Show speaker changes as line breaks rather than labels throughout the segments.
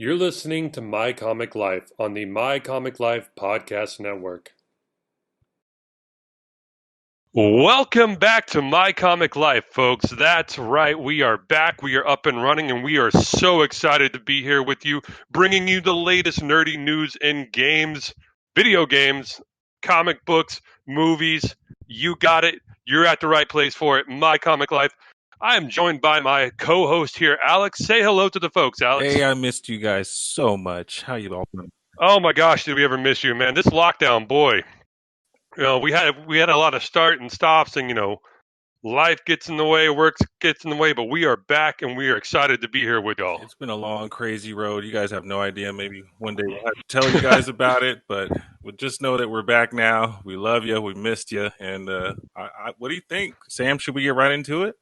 You're listening to My Comic Life on the My Comic Life Podcast Network. Welcome back to My Comic Life, folks. That's right. We are back. We are up and running, and we are so excited to be here with you, bringing you the latest nerdy news in games, video games, comic books, movies. You got it. You're at the right place for it. My Comic Life. I am joined by my co-host here, Alex. Say hello to the folks, Alex.
Hey, I missed you guys so much. How you all doing?
Oh my gosh, did we ever miss you, man? This lockdown, boy. We had a lot of start and stops, and life gets in the way, work gets in the way, but we are back and we are excited to be here with y'all.
It's been a long, crazy road. You guys have no idea. Maybe one day we'll have to tell you guys about it, but we'll just know that we're back now. We love you. We missed you. And what do you think, Sam? Should we get right into it?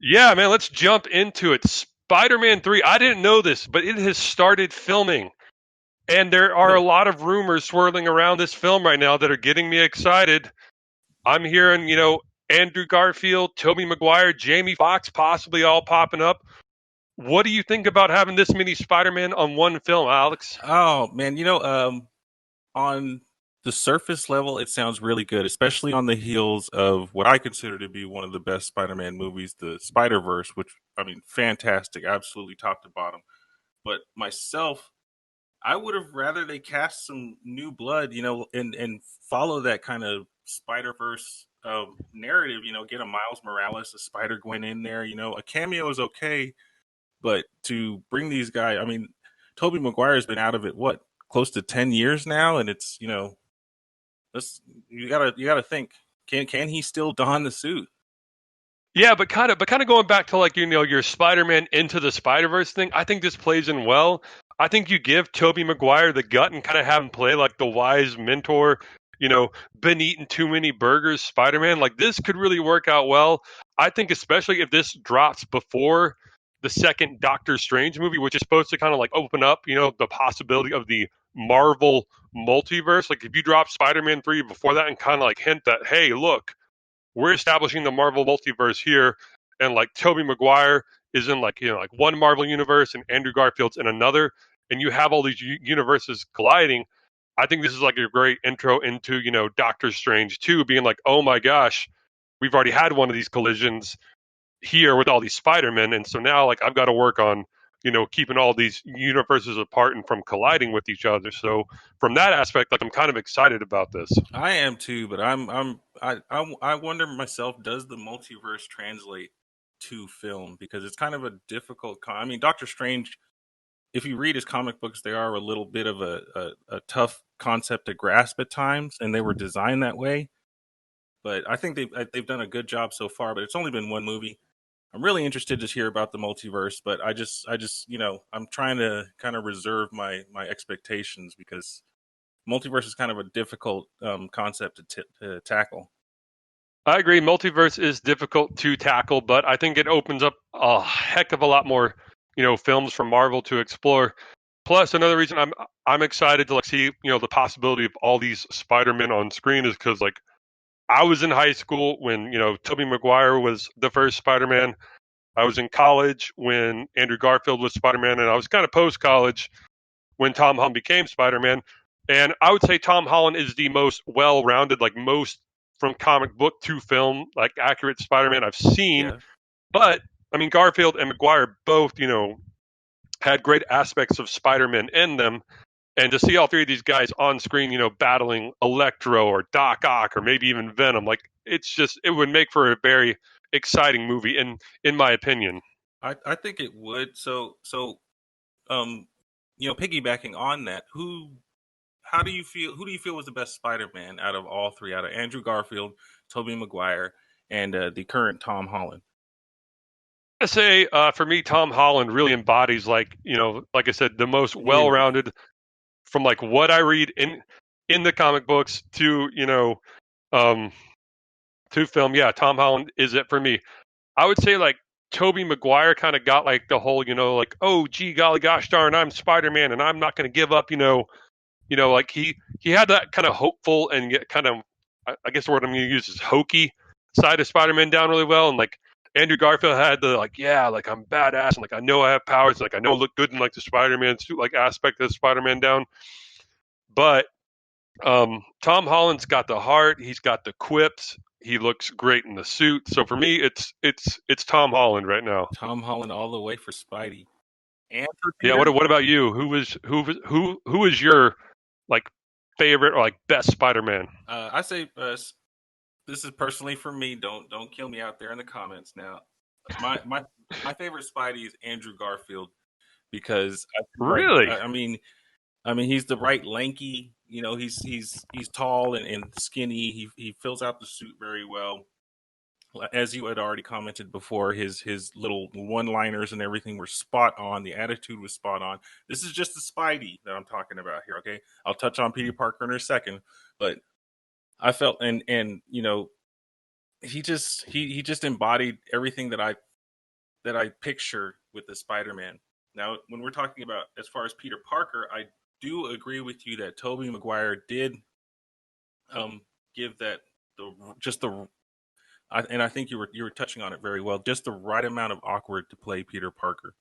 Yeah, man, let's jump into it. Spider-Man 3. I didn't know this, but it has started filming. And there are a lot of rumors swirling around this film right now that are getting me excited. I'm hearing, Andrew Garfield, Tobey Maguire, Jamie Foxx possibly all popping up. What do you think about having this many Spider-Man on one film, Alex?
Oh man, on the surface level, it sounds really good, especially on the heels of what I consider to be one of the best Spider-Man movies, the Spider-Verse, which fantastic, absolutely top to bottom. But myself, I would have rather they cast some new blood, and follow that kind of Spider Verse narrative. Get a Miles Morales, a Spider Gwen in there. A cameo is okay, but to bring these guys, Tobey Maguire has been out of it close to 10 years now, and it's you gotta think, can he still don the suit?
Yeah, but kind of going back to your Spider-Man into the Spider-Verse thing. I think this plays in well. I think you give Tobey Maguire the gut and kind of have him play like the wise mentor. Been eating too many burgers, Spider-Man. Like this could really work out well. I think especially if this drops before the second Doctor Strange movie, which is supposed to kind of like open up, the possibility of the Marvel multiverse. Like if you drop Spider-Man 3 before that and kind of like hint that, hey, look, we're establishing the Marvel multiverse here, and like Tobey Maguire is in like one Marvel universe and Andrew Garfield's in another, and you have all these universes colliding. I think this is like a great intro into Doctor Strange 2 being like, oh my gosh, we've already had one of these collisions here with all these Spider-Men, and so now like I've got to work on keeping all these universes apart and from colliding with each other. So from that aspect, like I'm kind of excited about this.
I am too, but I wonder myself, does the multiverse translate to film? Because it's kind of a difficult. Doctor Strange, if you read his comic books, they are a little bit of a tough concept to grasp at times, and they were designed that way. But I think they've done a good job so far. But it's only been one movie. I'm really interested to hear about the multiverse, but I just I'm trying to kind of reserve my expectations because multiverse is kind of a difficult concept to tackle.
I agree. Multiverse is difficult to tackle, but I think it opens up a heck of a lot more, films from Marvel to explore. Plus, another reason I'm excited to like see, the possibility of all these Spider-Men on screen is because like I was in high school when, Tobey Maguire was the first Spider-Man. I was in college when Andrew Garfield was Spider-Man, and I was kind of post-college when Tom Holland became Spider-Man. And I would say Tom Holland is the most well-rounded, like most from comic book to film, like accurate Spider-Man I've seen.
Yeah.
But Garfield and Maguire both, had great aspects of Spider-Man in them. And to see all three of these guys on screen, battling Electro or Doc Ock or maybe even Venom, like it would make for a very exciting movie in my opinion.
I think it would. Um, piggybacking on that, who do you feel was the best Spider-Man out of all three, out of Andrew Garfield, Tobey Maguire, and the current Tom Holland?
I say for me, Tom Holland really embodies like I said, the most well-rounded from like what I read in the comic books to um, to film. Yeah, Tom Holland is it for me. I would say like Tobey Maguire kind of got like the whole like, oh gee golly gosh darn, I'm Spider-Man and I'm not going to give up. Like he had that kind of hopeful and yet kind of, I guess the word I'm going to use is hokey side of Spider-Man down really well, and like Andrew Garfield had the like, yeah, like I'm badass and like I know I have powers, like I know I look good in like the Spider-Man suit like aspect of the Spider-Man down. But Tom Holland's got the heart, he's got the quips, he looks great in the suit. So for me, it's Tom Holland right now.
Tom Holland all the way for Spidey and for
Yeah.
Peter.
What about you? Who is your like favorite or like best Spider-Man?
I say this is personally for me. Don't kill me out there in the comments now. My my my favorite Spidey is Andrew Garfield because I feel like
Really?
I mean he's the right lanky. You know he's tall and skinny. He fills out the suit very well. As you had already commented before, his little one liners and everything were spot on. The attitude was spot on. This is just the Spidey that I'm talking about here. Okay, I'll touch on Peter Parker in a second, but I felt and he just embodied everything that I picture with the Spider-Man. Now, when we're talking about as far as Peter Parker, I do agree with you that Tobey Maguire did give that the just the and I think you were touching on it very well, just the right amount of awkward to play Peter Parker.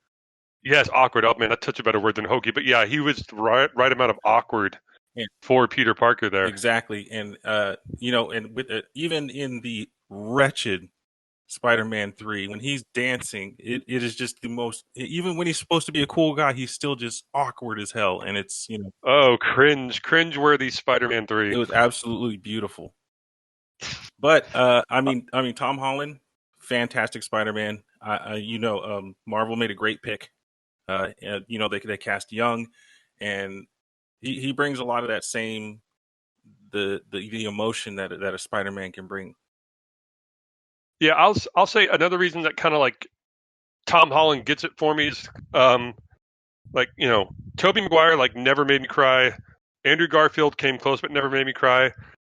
Yes, awkward. Oh man, that's such a better word than hokey. But yeah, he was the right amount of awkward
And
for Peter Parker there.
exactly, and and with even in the wretched Spider-Man 3, when he's dancing, it is just the most. Even when he's supposed to be a cool guy, he's still just awkward as hell, and it's
Oh, cringe worthy Spider-Man
it
3.
was absolutely beautiful. But I mean, Tom Holland, fantastic Spider-Man. Marvel made a great pick. They cast young, and he brings a lot of that same the emotion that a Spider-Man can bring.
Yeah, I'll say another reason that kind of like Tom Holland gets it for me is like Tobey Maguire like never made me cry. Andrew Garfield came close but never made me cry.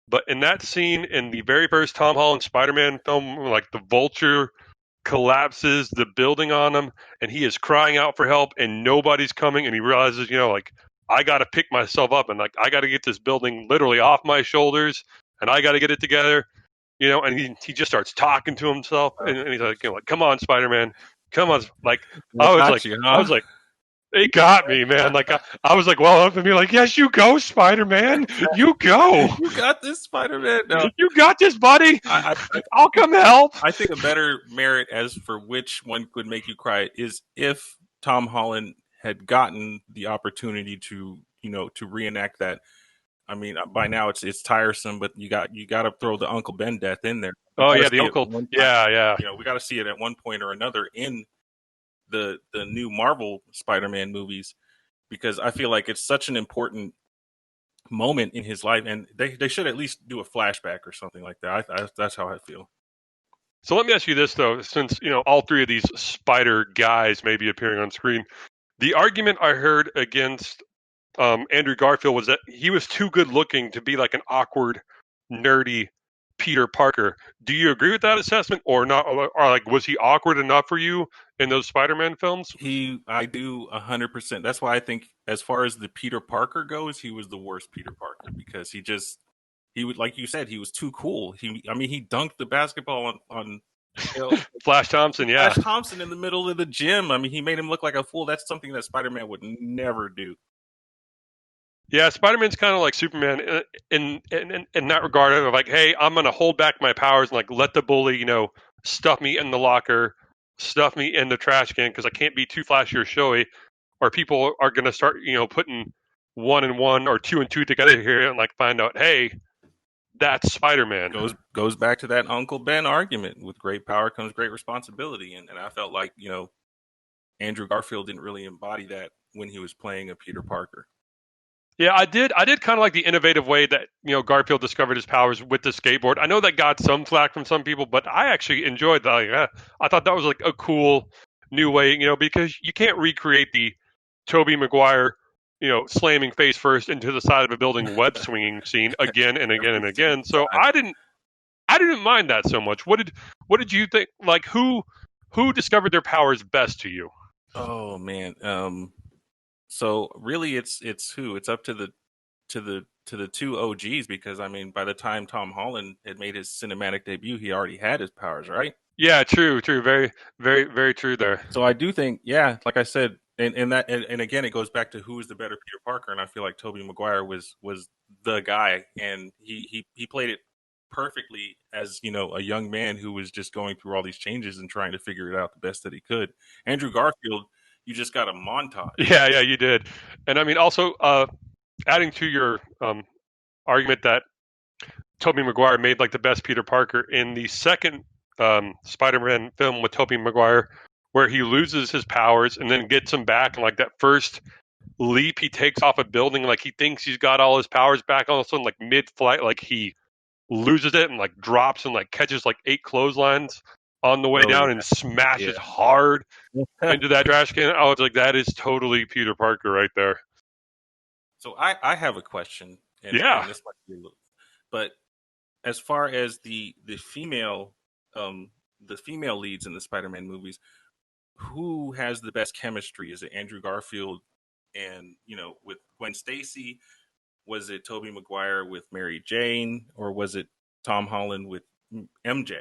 But in that scene in the very first Tom Holland Spider-Man film, like the Vulture collapses the building on him and he is crying out for help and nobody's coming and he realizes, like I got to pick myself up and like I got to get this building literally off my shoulders and I got to get it together, and he just starts talking to himself and he's like, like come on, Spider-Man, come on, like
That
I was
got
like
you,
I
huh?
was like it got me, man. Like I was like, well, up and be like, yes, you go, Spider-Man, you go,
You got this, Spider-Man. No,
you got this, buddy.
I, I
I'll come help.
I think a better merit as for which one could make you cry is if Tom Holland had gotten the opportunity to reenact that. I mean, by now it's tiresome, but you got to throw the Uncle Ben death in there. We
Oh
got to
yeah, the
see it
uncle.
one time.
Yeah, yeah.
We got to see it at one point or another in the new Marvel Spider-Man movies because I feel like it's such an important moment in his life, and they should at least do a flashback or something like that. That's how I feel.
So let me ask you this though, since all three of these spider guys may be appearing on screen, the argument I heard against Andrew Garfield was that he was too good looking to be like an awkward, nerdy Peter Parker. Do you agree with that assessment, or not? Or like, was he awkward enough for you in those Spider-Man films?
I do 100%. That's why I think, as far as the Peter Parker goes, he was the worst Peter Parker because he would, like you said, he was too cool. He dunked the basketball on you know,
Flash Thompson,
Flash
yeah.
Thompson in the middle of the gym. I mean, he made him look like a fool. That's something that Spider Man would never do.
Yeah, Spider-Man's kind of like Superman in that regard of like, hey, I'm gonna hold back my powers and like let the bully, stuff me in the locker, stuff me in the trash can because I can't be too flashy or showy, or people are gonna start, putting one and one or two and two together here and like find out, hey, that's Spider-Man.
Goes back to that Uncle Ben argument. With great power comes great responsibility, and I felt like Andrew Garfield didn't really embody that when he was playing a Peter Parker.
Yeah, I did. I did kind of like the innovative way that Garfield discovered his powers with the skateboard. I know that got some flack from some people, but I actually enjoyed that. Like, I thought that was like a cool new way, because you can't recreate the Tobey Maguire, slamming face first into the side of a building web swinging scene again and again
Every
and
single
again. So
time.
I didn't mind that so much. What did you think? Like who discovered their powers best to you?
Oh man. So really, it's up to the two OGs because I mean, by the time Tom Holland had made his cinematic debut, he already had his powers, right?
Yeah, true, true. Very, very, very true there.
So I do think, yeah, like I said, and again, it goes back to who is the better Peter Parker, and I feel like Tobey Maguire was the guy, and he played it perfectly as a young man who was just going through all these changes and trying to figure it out the best that he could. Andrew Garfield, you just got a montage.
Yeah, yeah, you did. And I mean, also, adding to your argument that Tobey Maguire made like the best Peter Parker in the second Spider-Man film with Tobey Maguire, where he loses his powers and then gets them back, and like that first leap he takes off a building, like he thinks he's got all his powers back, all of a sudden, like mid-flight, like he loses it and like drops and like catches like 8 clotheslines on the way
Oh
down
yeah,
and smashes
yeah.
hard into that trash can. I was like, that is totally Peter Parker right there.
So I have a question,
Yeah.
and this might be a little, but as far as um the female leads in the Spider-Man movies, who has the best chemistry? Is it Andrew Garfield and with Gwen Stacy? Was it Tobey Maguire with Mary Jane, or was it Tom Holland with MJ?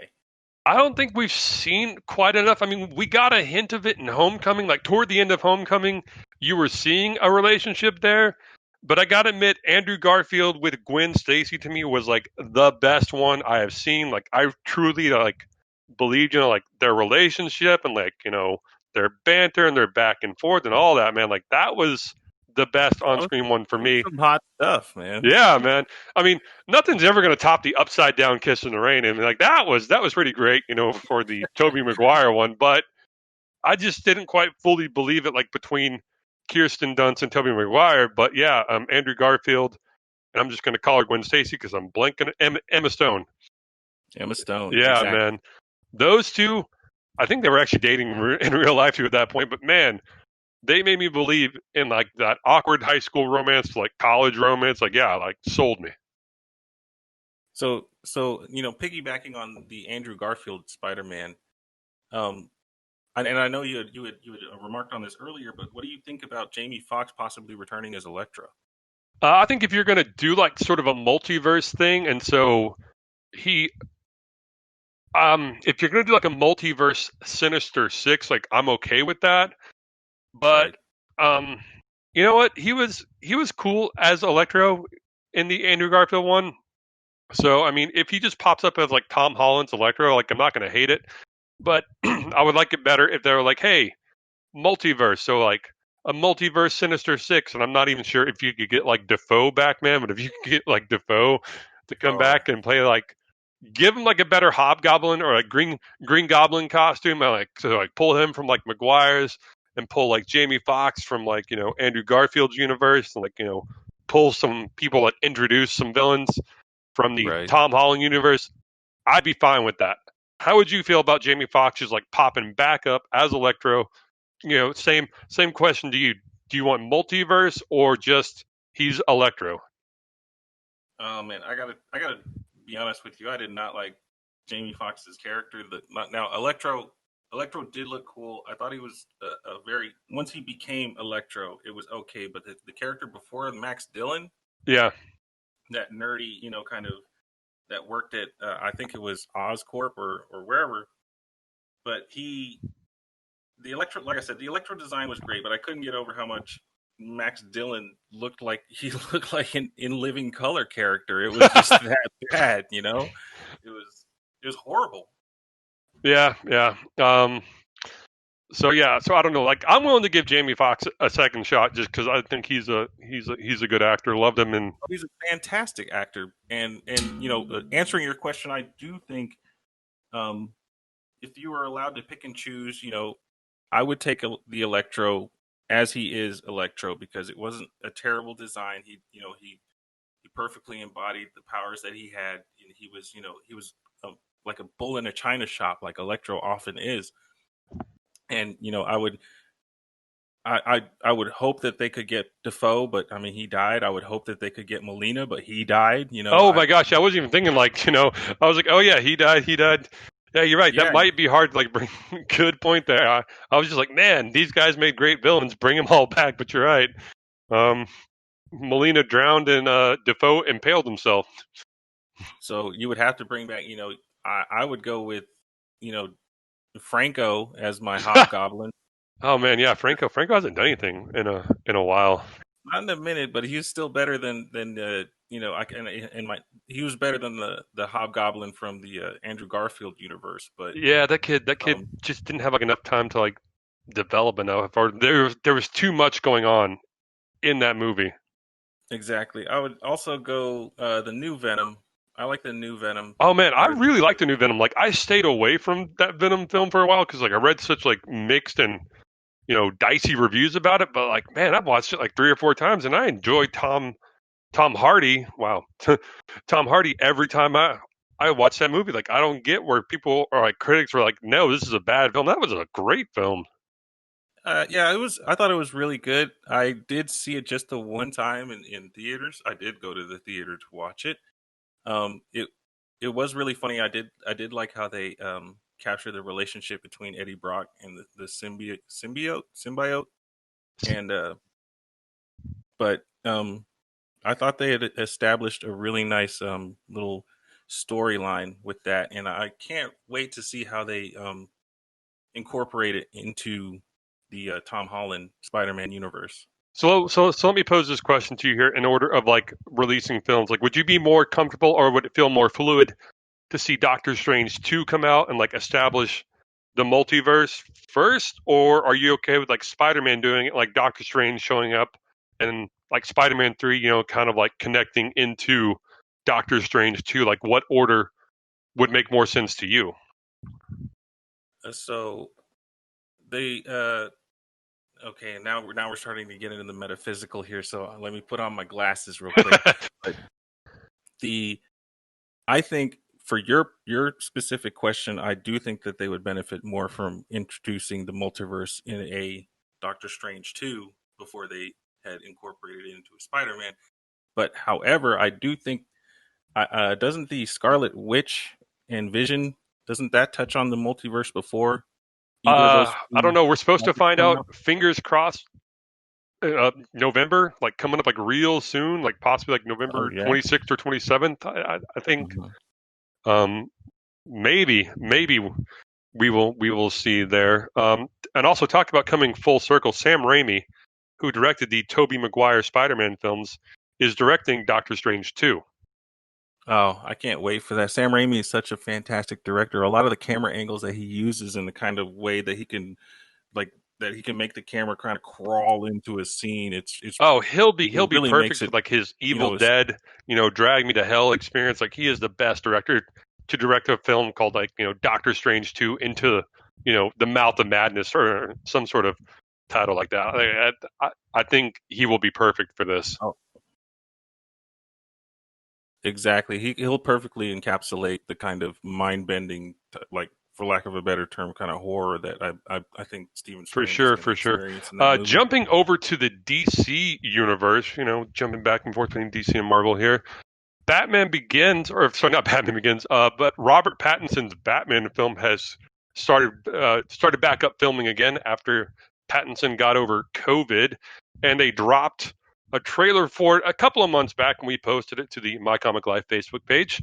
I don't think we've seen quite enough. I mean, we got a hint of it in Homecoming. Like toward the end of Homecoming, you were seeing a relationship there. But I gotta admit, Andrew Garfield with Gwen Stacy to me was like the best one I have seen. Like I truly like believed, like their relationship and like, their banter and their back and forth and all that, man. Like that was the best
That
on
was,
screen one for
that was
me.
some hot stuff, man.
Yeah, man. I mean, nothing's ever going to top the upside down kiss in the rain, and like that was pretty great, for the Tobey Maguire one. But I just didn't quite fully believe it, like between Kirsten Dunst and Tobey Maguire. But yeah, Andrew Garfield, and I'm just going to call her Gwen Stacy because I'm blanking. Emma Stone.
Emma Stone,
Yeah,
exactly.
man. Those two, I think they were actually dating in real life too at that point. But man, they made me believe in like that awkward high school romance, like college romance. Like yeah, like sold me.
So piggybacking on the Andrew Garfield Spider-Man, um, and I know you had remarked on this earlier, but what do you think about Jamie Foxx possibly returning as Elektra?
I think if you're going to do like sort of a multiverse thing, and so he, if you're going to do like a multiverse Sinister Six, like I'm okay with that. But
Right.
um, you know what? He was cool as Electro in the Andrew Garfield one. So I mean, if he just pops up as like Tom Holland's Electro, like I'm not going to hate it. But I would like it better if they were like, hey, multiverse. So like a multiverse Sinister Six, and I'm not even sure if you could get like Defoe back, man. But if you could get like Defoe to come
Oh,
back and play like, give him like a better Hobgoblin or like Green Goblin costume, and like so like pull him from like Maguire's and pull like Jamie Foxx from like Andrew Garfield's universe, and like pull some people that introduce some villains from the
right.
Tom Holland universe. I'd be fine with that. How would you feel about Jamie Foxx just like popping back up as Electro? Same question to you. Do you want multiverse or just he's Electro?
Oh man, I gotta be honest with you. I did not like Jamie Foxx's character. Now Electro did look cool. I thought he was a very once he became Electro, it was okay. But the character before Max Dillon,
Yeah.
that nerdy, kind of that worked at I think it was Oscorp or wherever. But the Electro, like I said, the Electro design was great, but I couldn't get over how much Max Dillon looked like he looked like an in living color character. It was just that bad, it was horrible.
Yeah, yeah. So yeah, so I don't know. Like I'm willing to give Jamie Foxx a second shot just because I think he's a good actor. Loved him in.
He's a fantastic actor, and answering your question, I do think um, if you were allowed to pick and choose, I would take the Electro as he is Electro because it wasn't a terrible design. He perfectly embodied the powers that he had. And he was a, like a bull in a china shop, like Electro often is. And I would hope that they could get Defoe, but I mean he died. I would hope that they could get Molina, but he died.
Oh my gosh, I wasn't even thinking like I was like, oh yeah, he died, he died. Yeah, you're right. That
Yeah.
might be hard to like bring. Good point there. I was just like, man, these guys made great villains. Bring them all back. But you're right. Um, Molina drowned and Defoe impaled himself.
So you would have to bring back. I would go with Franco as my Hobgoblin.
Oh man, yeah, Franco hasn't done anything in a while.
Not in a minute, but he's still better than I can and my he was better than the Hobgoblin from the Andrew Garfield universe. But
Yeah, that kid
um,
just didn't have like enough time to like develop enough, or there was too much going on in that movie.
exactly, I would also go the new Venom. I like the new Venom
Oh man, I
better.
really liked the new Venom. Like I stayed away from that Venom film for a while because like I read such like mixed and dicey reviews about it. But like man, I've watched it like 3 or 4 times and I enjoyed Tom Hardy. Wow, Tom Hardy every time I watch that movie. Like I don't get where people or like critics were like, no, this is a bad film. That was a great film.
Yeah, it was. I thought it was really good. I did see it just the one time in theaters. I did go to the theater to watch it. It was really funny. I did like how they captured the relationship between Eddie Brock and the symbiote, and but I thought they had established a really nice little storyline with that, and I can't wait to see how they incorporate it into the Tom Holland Spider-Man universe.
So let me pose this question to you here in order of like releasing films. Like, would you be more comfortable or would it feel more fluid to see Doctor Strange 2 come out and like establish the multiverse first, or are you okay with like Spider-Man doing it, like Doctor Strange showing up and like Spider-Man 3, kind of like connecting into Doctor Strange 2? Like, what order would make more sense to you?
So they okay, now we're starting to get into the metaphysical here. So let me put on my glasses real quick. But the I think for your specific question, I do think that they would benefit more from introducing the multiverse in a Doctor Strange 2 before they had incorporated it into a Spider-Man. But however, I do think doesn't the Scarlet Witch and Vision, doesn't that touch on the multiverse before either of those
I don't
two
know. We're supposed to
movies
find
come
out.
out?
Fingers crossed. November, like coming up, like real soon, like possibly like
Oh
November
yeah.
26th or 27th. I think.
Mhm.
Um, maybe we will see there. And also talk about coming full circle. Sam Raimi, who directed the Tobey Maguire Spider-Man films, is directing Doctor Strange 2.
Oh, I can't wait for that. Sam Raimi is such a fantastic director. A lot of the camera angles that he uses and the kind of way that he can like that he can make the camera kind of crawl into a scene. It's
Oh, he'll be
it really
perfect
makes
for
it,
like his
you
Evil
know, it's
Dead, Drag Me to Hell experience. Like he is the best director to direct a film called like Doctor Strange 2 into the mouth of madness or some sort of title like that. I think he will be perfect for this.
oh, exactly. He'll perfectly encapsulate the kind of mind-bending like for lack of a better term kind of horror that I think Stephen
For
Strange is
sure,
going to
for sure.
experience in that movie.
Jumping over to the DC universe, jumping back and forth between DC and Marvel here. Batman Begins, or sorry, not Batman Begins, but Robert Pattinson's Batman film has started back up filming again after Pattinson got over COVID, and they dropped a trailer for it a couple of months back, and we posted it to the My Comic Life Facebook page.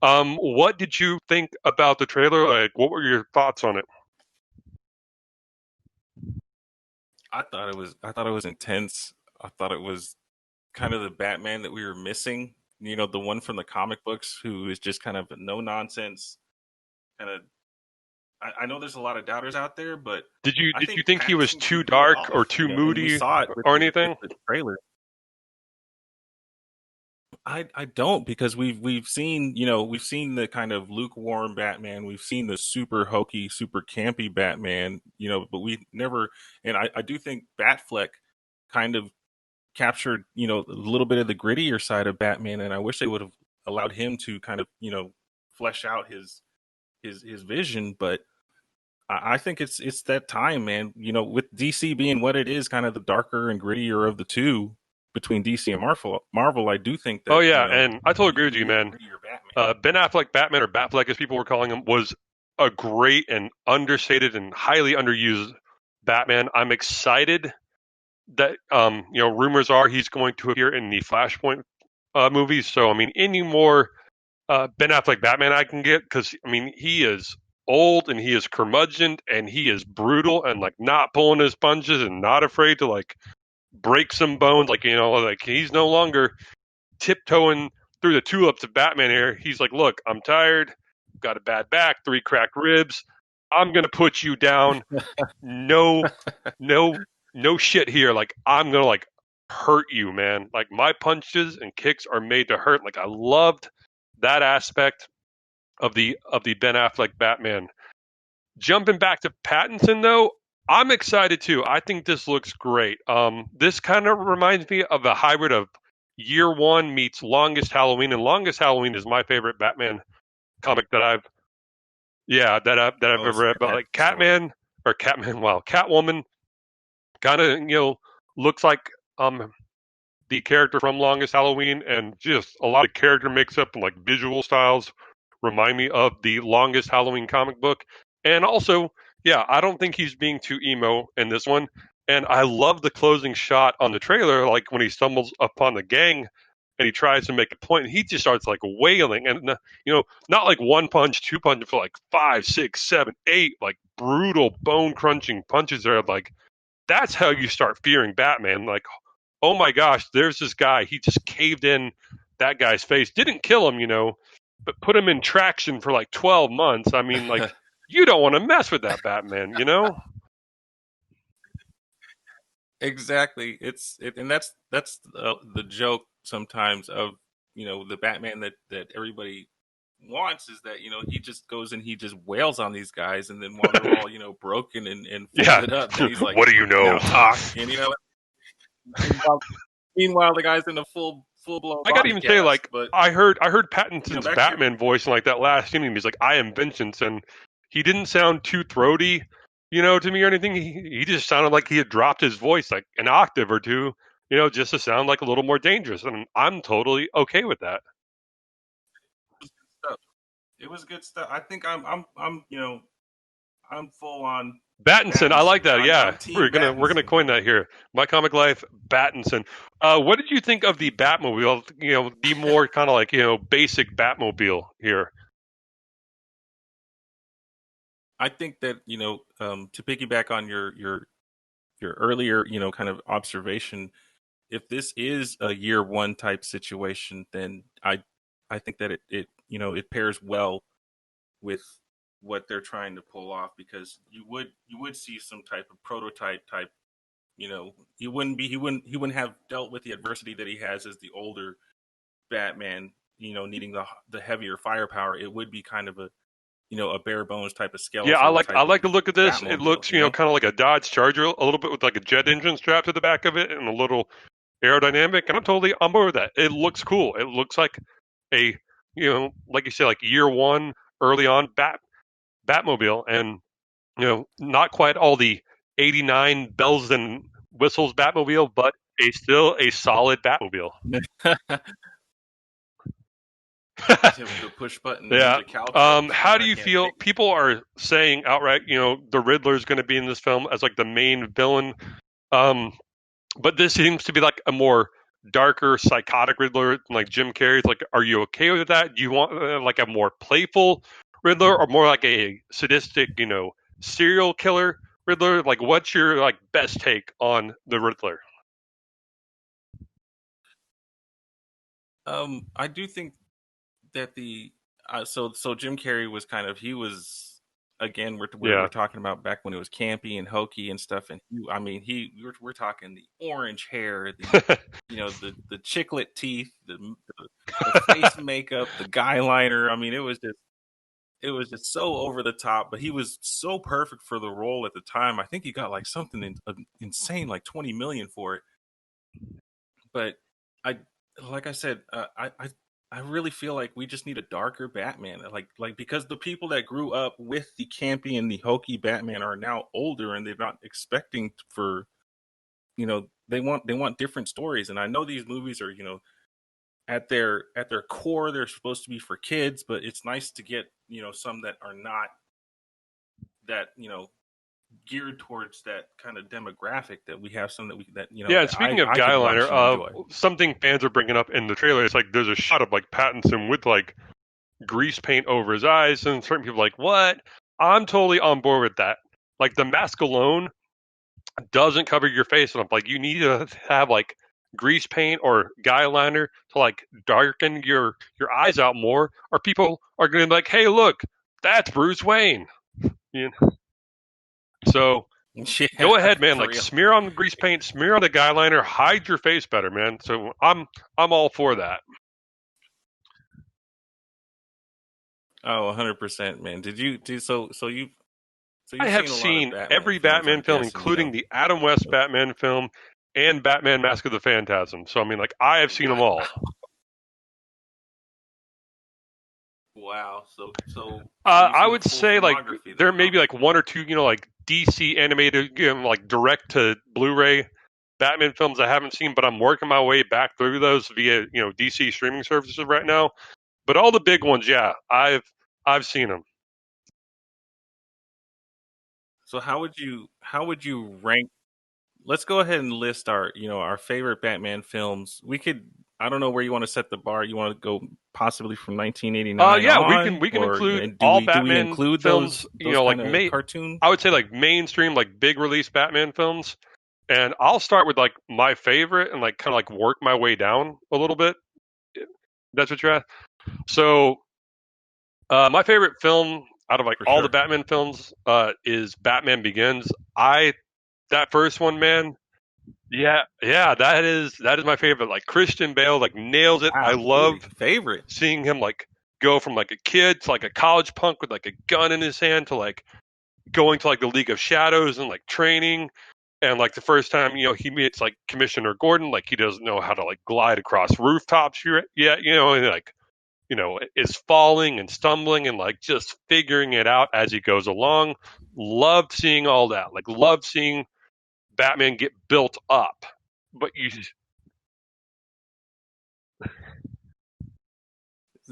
What did you think about the trailer? Like, what were your thoughts on it?
I thought it was intense. I thought it was kind of the Batman that we were missing. You know, the one from the comic books who is just kind of no nonsense. Kind of, I know there's a lot of doubters out there, but
Did you
I
did you
think
think he was
Pattinson can
too
pull it
dark or
off.
too
And we
moody
saw it
or
with
anything?
the trailer. I don't because we've seen we've seen the kind of lukewarm Batman, we've seen the super hokey, super campy Batman, but we never. And I do think Batfleck kind of captured a little bit of the grittier side of Batman, and I wish they would have allowed him to kind of flesh out his vision. But I think it's that time, man. With DC being what it is, kind of the darker and grittier of the two between DC and Marvel, I do think
Oh
that
yeah, and I totally agree with
we
you,
need a
man.
grittier Batman.
Ben Affleck Batman or Batfleck as people were calling him was a great and understated and highly underused Batman. I'm excited that rumors are he's going to appear in the Flashpoint movies. So I mean, any more Ben Affleck Batman I can get because I mean he is old and he is curmudgeon and he is brutal and like not pulling his punches and not afraid to like break some bones. Like, like he's no longer tiptoeing through the tulips of Batman here. He's like, look, I'm tired, got a bad back, 3 cracked ribs. I'm gonna put you down. No, no, no shit here. Like I'm gonna like hurt you, man. Like my punches and kicks are made to hurt. Like I loved that aspect of the Ben Affleck Batman. Jumping back to Pattinson though, I'm excited too. I think this looks great. This kind of reminds me of a hybrid of Year One meets Longest Halloween, and Longest Halloween is my favorite Batman comic that I've
Oh,
ever
it's a
read. But like
fantastic story.
Catwoman kind of looks like the character from Longest Halloween, and just a lot of character mix up and like visual styles remind me of the Longest Halloween comic book. And also, yeah, I don't think he's being too emo in this one. And I love the closing shot on the trailer, like when he stumbles upon the gang and he tries to make a point, and he just starts like wailing, and not like one punch, two punches, for like five, six, seven, eight, like brutal bone crunching punches. There, like that's how you start fearing Batman. Like, oh my gosh, there's this guy. He just caved in that guy's face. Didn't kill him, but put him in traction for like 12 months. I mean, like, you don't want to mess with that Batman.
Exactly. And that's the joke sometimes of the Batman that everybody wants is that he just goes and he just wails on these guys, and then while they're all broken and
Yeah.
folded up, then he's like,
What do you know?
now talk. And meanwhile, meanwhile the guy's in a full blown
I gotta
body
even say,
cast.
like,
But
I heard Pattinson's
back to your
Batman voice in like that last scene. He's like, "I am vengeance," and he didn't sound too throaty, to me or anything. He just sounded like he had dropped his voice like an octave or two, just to sound like a little more dangerous, and I'm totally okay with that.
stuff. It was good stuff. I think I'm full on
Battinson, I like
Pattinson.
that.
I'm
Yeah,
team
we're gonna
Pattinson
coin
here.
that here. My Comic Life, Battinson. What did you think of the Batmobile? The more kind of like basic Batmobile here.
I think that to piggyback on your earlier kind of observation, if this is a year one type situation, then I think that it pairs well with what they're trying to pull off, because you would see some type of prototype type. He wouldn't have dealt with the adversity that he has as the older Batman. Needing the heavier firepower, it would be kind of a bare bones type of
Yeah,
skeletal
I
type of
like the look of this. It
Batmobile.
looks kind of like a Dodge Charger, a little bit with like a jet engine strapped to the back of it, and a little aerodynamic. And I'm totally on board with that. It looks cool. It looks like a like you said, like year one, early on Batmobile, and not quite all the '89 bells and whistles Batmobile, but still a solid Batmobile.
The push button
Yeah.
Ninja cow tricks.
How do
I
you
can't
feel?
take.
People are saying outright, the Riddler is going to be in this film as like the main villain. Um, but this seems to be like a more darker, psychotic Riddler, like Jim Carrey's. Like, are you okay with that? Do you want like a more playful Riddler, or more like a sadistic, serial killer Riddler? Like, what's your like best take on the Riddler?
I do think that the so Jim Carrey was he was, again, we're
Yeah.
talking about back when it was campy and hokey and stuff, and I mean we're talking the orange hair, the the chiclet teeth, the face makeup, the guy liner. I mean, it was just so over the top, but he was so perfect for the role at the time. I think he got like something insane, like 20 million for it. But I, like I said, I really feel like we just need a darker Batman. Like because the people that grew up with the campy and the hokey Batman are now older, and they're not expecting for they want different stories. And I know these movies are at their core they're supposed to be for kids, but it's nice to get some that are not that geared towards that kind of demographic, that we have some that we that
Yeah, and
that
speaking of
I could watch
Guyliner,
and enjoy.
something fans are bringing up in the trailer is like there's a shot of like Pattinson with like grease paint over his eyes, and certain people are like, what? I'm totally on board with that. Like the mask alone doesn't cover your face enough. Like you need to have like grease paint or guy liner to like darken your eyes out more, or people are going to be like, "Hey, look, that's Bruce Wayne." You know? So
Yeah,
go ahead, man.
for
Like
real.
smear on the grease paint, smear on the guy liner, hide your face better, man. So I'm all for that.
Oh, 100%, man. Did you do so
I
you've
have
seen a lot of
seen
Batman
every
films,
Batman
I'm
film,
guessing, you
including
know.
the Adam West Batman film and Batman Mask of the Phantasm. So I mean, like I have seen them all.
Wow. So you've
I
seen the
would
full
say like
filmography then,
there may
huh?
be like one or two, like DC animated, like direct to Blu-ray Batman films I haven't seen, but I'm working my way back through those via DC streaming services right now. But all the big ones, yeah, I've seen them.
So how would you rank? Let's go ahead and list our favorite Batman films. We could I don't know where you want to set the bar. You want to go possibly from 1989
Yeah, we can
on,
we can
or
include
and do
all
we
Batman
include
films.
those
Like
kind of cartoon?
I would say like mainstream, like big release Batman films. And I'll start with like my favorite and like kind of like work my way down a little bit. That's what you're at. So my favorite film out of like
For
all the
sure.
Batman films is Batman Begins. I That first one, man. Yeah, yeah, that is my favorite. Like Christian Bale, like nails it. I
Wow,
love
really? Favorite.
seeing him like go from like a kid to like a college punk with like a gun in his hand to like going to like the League of Shadows and like training. And like the first time, he meets like Commissioner Gordon, like he doesn't know how to like glide across rooftops yet, and like is falling and stumbling and like just figuring it out as he goes along. Loved seeing all that. Like loved seeing Batman get built up. But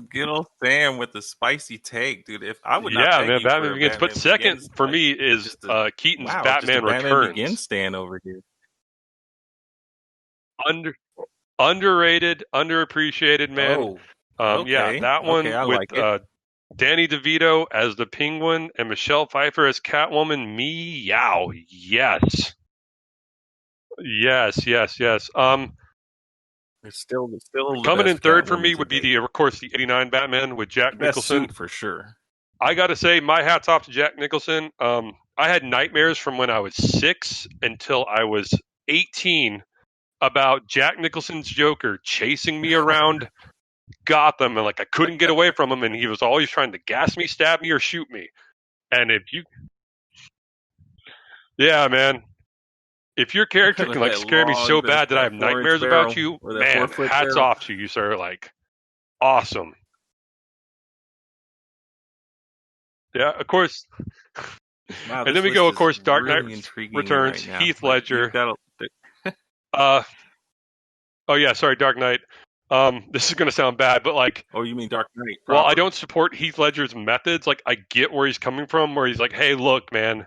Good old Sam with the spicy take, dude. If I would not
yeah,
peg
man,
you for
Batman
a
Begins. But
Batman
second
Begins
for
type,
me is
just a
Keaton's
wow, just a
Batman
Batman Begins
Returns.
stand over here.
Under Underrated, underappreciated, man.
Oh,
Yeah,
okay,
that
okay,
one
I
with
like it.
Danny DeVito as the Penguin and Michelle Pfeiffer as Catwoman. Meow. Yes. Yes, yes, yes.
It's still the
Coming in
best
third for
Catwoman
me
to
would be
date.
of course, the '89 Batman with
The
Jack
best
Nicholson.
suit for sure.
I got to say, my hat's off to Jack Nicholson. I had nightmares from when I was 6 until I was 18 about Jack Nicholson's Joker chasing me around Gotham, and like I couldn't get away from him, and he was always trying to gas me, stab me, or shoot me. And yeah, man, if your character can
With
like
that
scare me
long,
so bad that I
that
have
4 inch
nightmares about
barrel
you,
or that four
man,
foot
hats
barrel.
off to you, sir. Like awesome. Yeah, of course.
Wow,
And then
this
we go,
list
of
is
course, Dark Knight
really intriguing me
Returns,
right now.
Heath
Like you've
Ledger.
got
Uh, oh yeah, sorry, Dark Knight. This is gonna sound bad, but like,
oh, you mean Dark Knight
while I
proper?
don't support Heath Ledger's methods, like I get where he's coming from, where he's like, hey, look, man,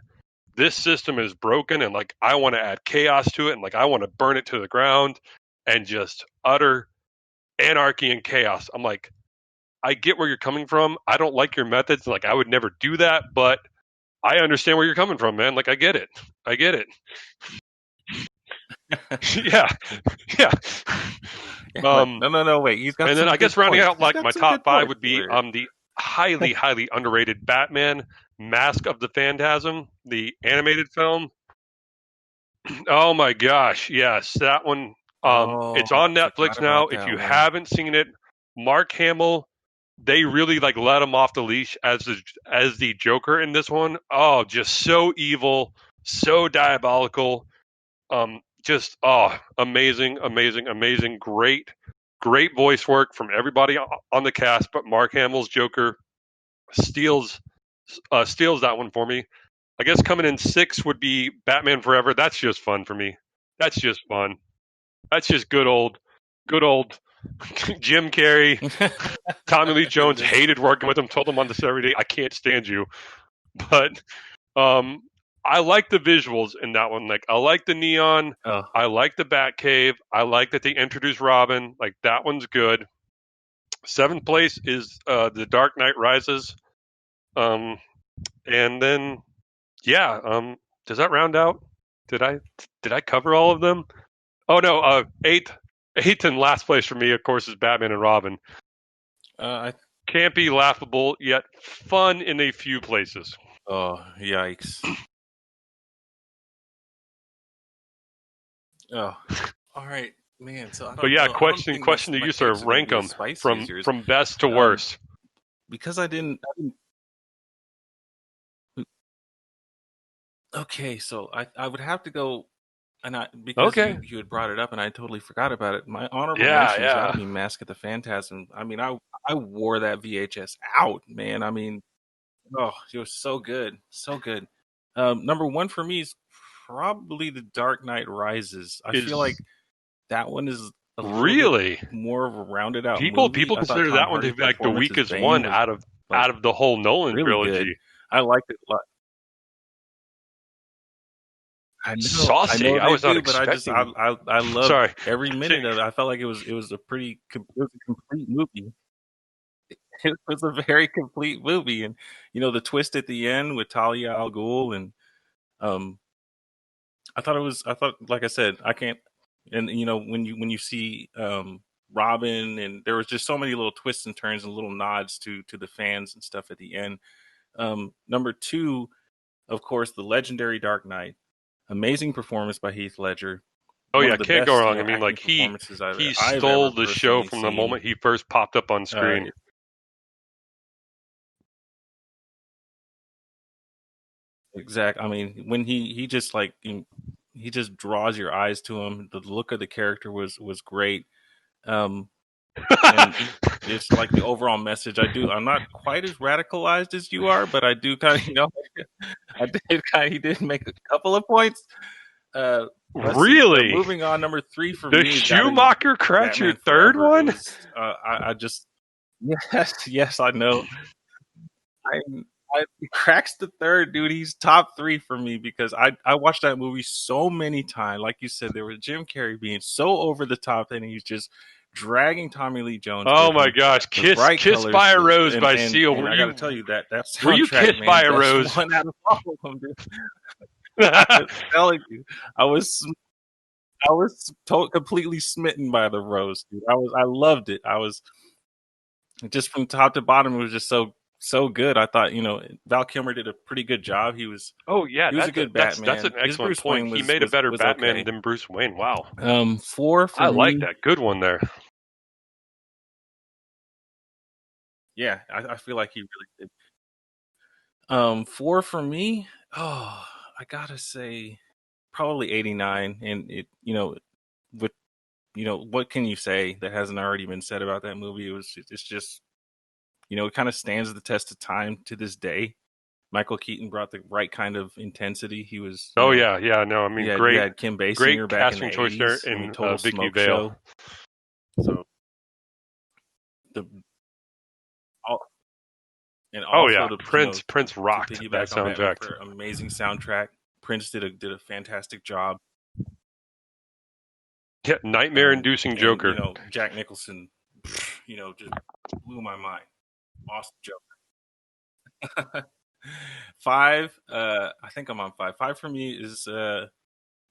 this system is broken, and like I want to add chaos to it, and like I want to burn it to the ground, and just utter anarchy and chaos. I'm like, I get where you're coming from. I don't like your methods, and like I would never do that, but I understand where you're coming from, man. Like I get it. I get it. Yeah, yeah.
Yeah, like
Um,
no, no, no. Wait, he's got
And then
some
I guess
good
rounding
points.
out
He's
like
got
my
some
top
good
five
points
would be
there.
the highly, highly underrated Batman Mask of the Phantasm, the animated film. Oh my gosh, yes, that one.
Oh,
It's on
I forgot
Netflix now.
about
If
that
you
one.
haven't seen it, Mark Hamill, they really like let him off the leash as the Joker in this one. Oh, just so evil, so diabolical. Just amazing, amazing, amazing. Great voice work from everybody on the cast, but Mark Hamill's Joker steals steals that one for me. I guess coming in six would be Batman Forever. That's just fun for me. That's just fun. That's just good old Jim Carrey. Tommy Lee Jones
This,
hated working with him. Told him on the set every day, "I can't stand you." But um, I like the visuals in that one. Like I like the neon.
oh,
I like the Batcave. I like that they introduced Robin. Like that one's good. Seventh place is The Dark Knight Rises. Um, And then, yeah, does that round out? Did I did I cover all of them? Oh no, eighth and last place for me, of course, is Batman and Robin.
I
Campy, laughable, yet fun in a few places.
Oh, yikes. Oh, all right, man. So I
But
don't
yeah,
know. I don't think
question to
my
you, sir.
takes are going to
Rank
be as
them
spicy as yours.
from best to
Um,
worst.
because I didn't. Okay, so I would have to go, and I because
Okay.
you had brought it up, and I totally forgot about it. My honorable
Yeah,
mention's got to
yeah.
be Mask of the Phantasm. I mean, I wore that VHS out, man. I mean, oh, it was so good, so good. Number one for me is probably The Dark Knight Rises. I feel
Is
like that one is a little bit
really
more of a rounded out
people
movie. I thought
consider
Tom
that one to
Hardy's
be like the
performance as
weakest
Bane
one
was like
out of the whole Nolan
really good.
trilogy.
I liked it a lot. I
Saucy.
know
I
they
was not
do, but
expecting.
I loved
Sorry.
every minute of it. I felt like it was a complete movie. It was a very complete movie, and the twist at the end with Talia al Ghul, and um, I thought, like I said, I can't, and when you see Robin, and there was just so many little twists and turns and little nods to the fans and stuff at the end. Number two, of course, the legendary Dark Knight. Amazing performance by Heath Ledger.
Oh
One
yeah,
of the
can't go
best,
wrong. I mean,
acting
like
performances
he
I've ever
stole the show
personally
from the moment
seen.
he first popped up on
Uh,
screen.
exact. I mean, when he just he just draws your eyes to him. The look of the character was great. Um, and it's like the overall message. I'm not quite as radicalized as you are, but I do kind of he did make a couple of points. Let's see. So
Really?
moving on, number three for
The
me has got to be
Schumacher cracks your
Batman
third
Forever. It
one?
was I just yes, I know. I he cracks the third, dude. He's top three for me because I watched that movie so many times. Like you said, there was Jim Carrey being so over the top, and he's just dragging Tommy Lee Jones
Oh
with
my
him.
gosh,
The bright
Kiss
colors,
by a Rose by Seal.
and I got to tell you that
Were you
soundtrack,
kissed
man,
by a
best
rose?
one out of all of them, dude. I'm telling you, I was completely smitten by the rose, dude. I loved it. I was just from top to bottom. It was just so good. I thought Val Kilmer did a pretty good job.
Oh yeah,
He was a good
that's
Batman.
an
His
excellent
Bruce
point.
Wayne
He made a better
was
Batman
okay.
than Bruce Wayne. Wow.
Four for
I like
me.
that. Good one there.
Yeah, I feel like he really did. Four for me. Oh, I gotta say probably 89. And with what can you say that hasn't already been said about that movie? It's just it kind of stands the test of time to this day. Michael Keaton brought the right kind of intensity. He was,
Oh yeah, yeah. No, I mean
you had Kim
great
Basinger back in the
casting choice there
80s in
in
Total
Vicky
Smoke
Vale.
Show. So the all, and
Oh yeah,
also to
Prince
to
rocked that
piggyback on Batman
soundtrack.
for an amazing soundtrack. Prince did a fantastic job.
Yeah, nightmare-inducing
And
Joker.
Jack Nicholson, just blew my mind. Awesome Joker. Five, I think I'm on five. Five for me is
Oh